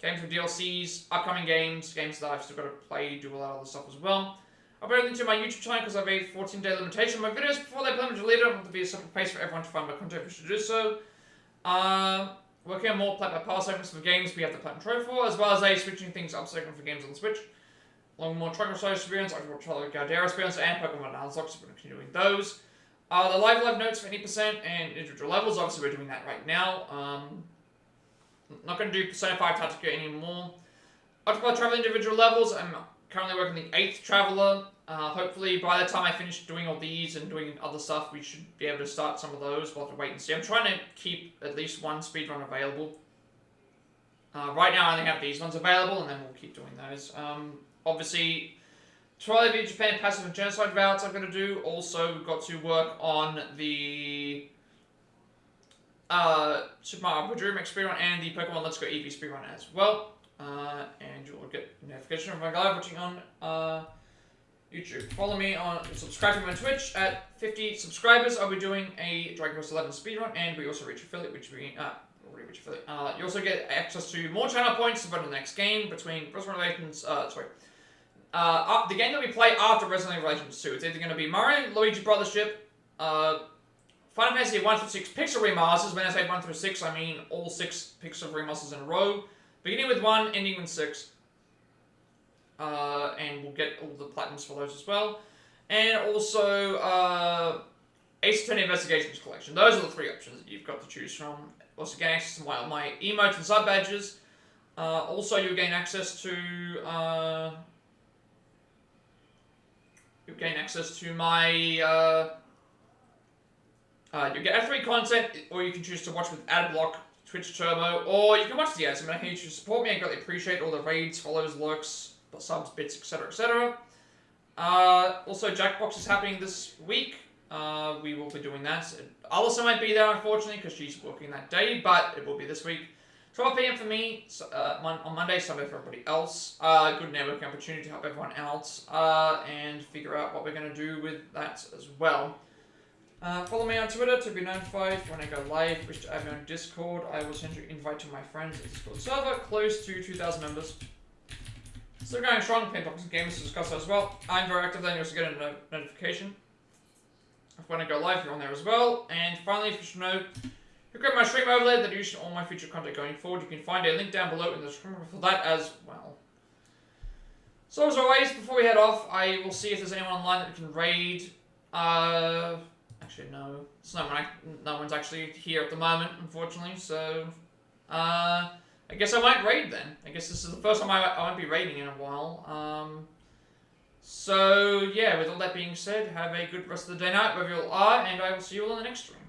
games with DLCs, upcoming games, games that I've still got to play, do a lot of other stuff as well. I'll put everything to my YouTube channel because I have a 14-day limitation on my videos before they permanently deleted. I want to be a separate place for everyone to find my content if you should do so. Working on more Plat by Power segments for games we have the Plat and Trophy for, as well as switching things up segment for games on the Switch. Along with more Trucker Side experience, I've got Charlie Gardera experience and Pokemon Nuzlocke, so we're continuing those. The live notes for 80% and individual levels, obviously we're doing that right now. Not going to do Persona 5 Tactica anymore. Octopath Traveler individual levels, I'm currently working the 8th Traveler. Hopefully by the time I finish doing all these and doing other stuff, we should be able to start some of those. We'll have to wait and see. I'm trying to keep at least one speedrun available. Right now I only have these ones available, and then we'll keep doing those. obviously, Trial of Japan passive and genocide routes I'm going to do. Also, we've got to work on the Super Mario Dream Speedrun and the Pokemon Let's Go Eevee Speedrun as well. And you'll get notification of my live watching on YouTube. Follow me on, subscribe to me on Twitch. At 50 subscribers, I'll be doing a Dragon Quest 11 speedrun, and we also reach affiliate, which we already reach affiliate. You also get access to more channel points to vote on the next game between Resident Evil Legends. The game that we play after Resident Evil Legends 2. It's either going to be Mario Luigi Brothership, Final Fantasy 1 through 6 Pixel remasters. When I say 1 through 6, I mean all 6 Pixel remasters in a row, beginning with 1, ending with 6. And we'll get all the platinums for those as well. And also, Ace Attorney Investigations Collection. Those are the 3 options that you've got to choose from. Also gain access to my emotes and sub badges. Also, you'll gain access to my you get ad-free content, or you can choose to watch with Adblock, Twitch Turbo, or you can watch the ads. I'm going to need you to support me. I greatly appreciate all the raids, follows, lurks, subs, bits, etc., etc. Also, Jackbox is happening this week. We will be doing that. Alyssa won't be there, unfortunately, because she's working that day, but it will be this week. 12 PM for me on Monday, Sunday for everybody else. Good networking opportunity to help everyone out and figure out what we're going to do with that as well. Follow me on Twitter to be notified when I go live. Wish to add me on Discord. I will send you an invite to my friends' Discord server, close to 2,000 members. Still going strong, Paint Boxing Gamers to discuss that as well. I'm very active, then you also get a notification of when I go live, you're on there as well. And finally, if you should know, you grab my stream over there that you should all my future content going forward. You can find a link down below in the description for that as well. So as always, before we head off, I will see if there's anyone online that we can raid. Actually, no. No one's actually here at the moment, unfortunately, so I guess I won't raid then. I guess this is the first time I won't be raiding in a while. So yeah, with all that being said, have a good rest of the day night, wherever you all are, and I will see you all in the next stream.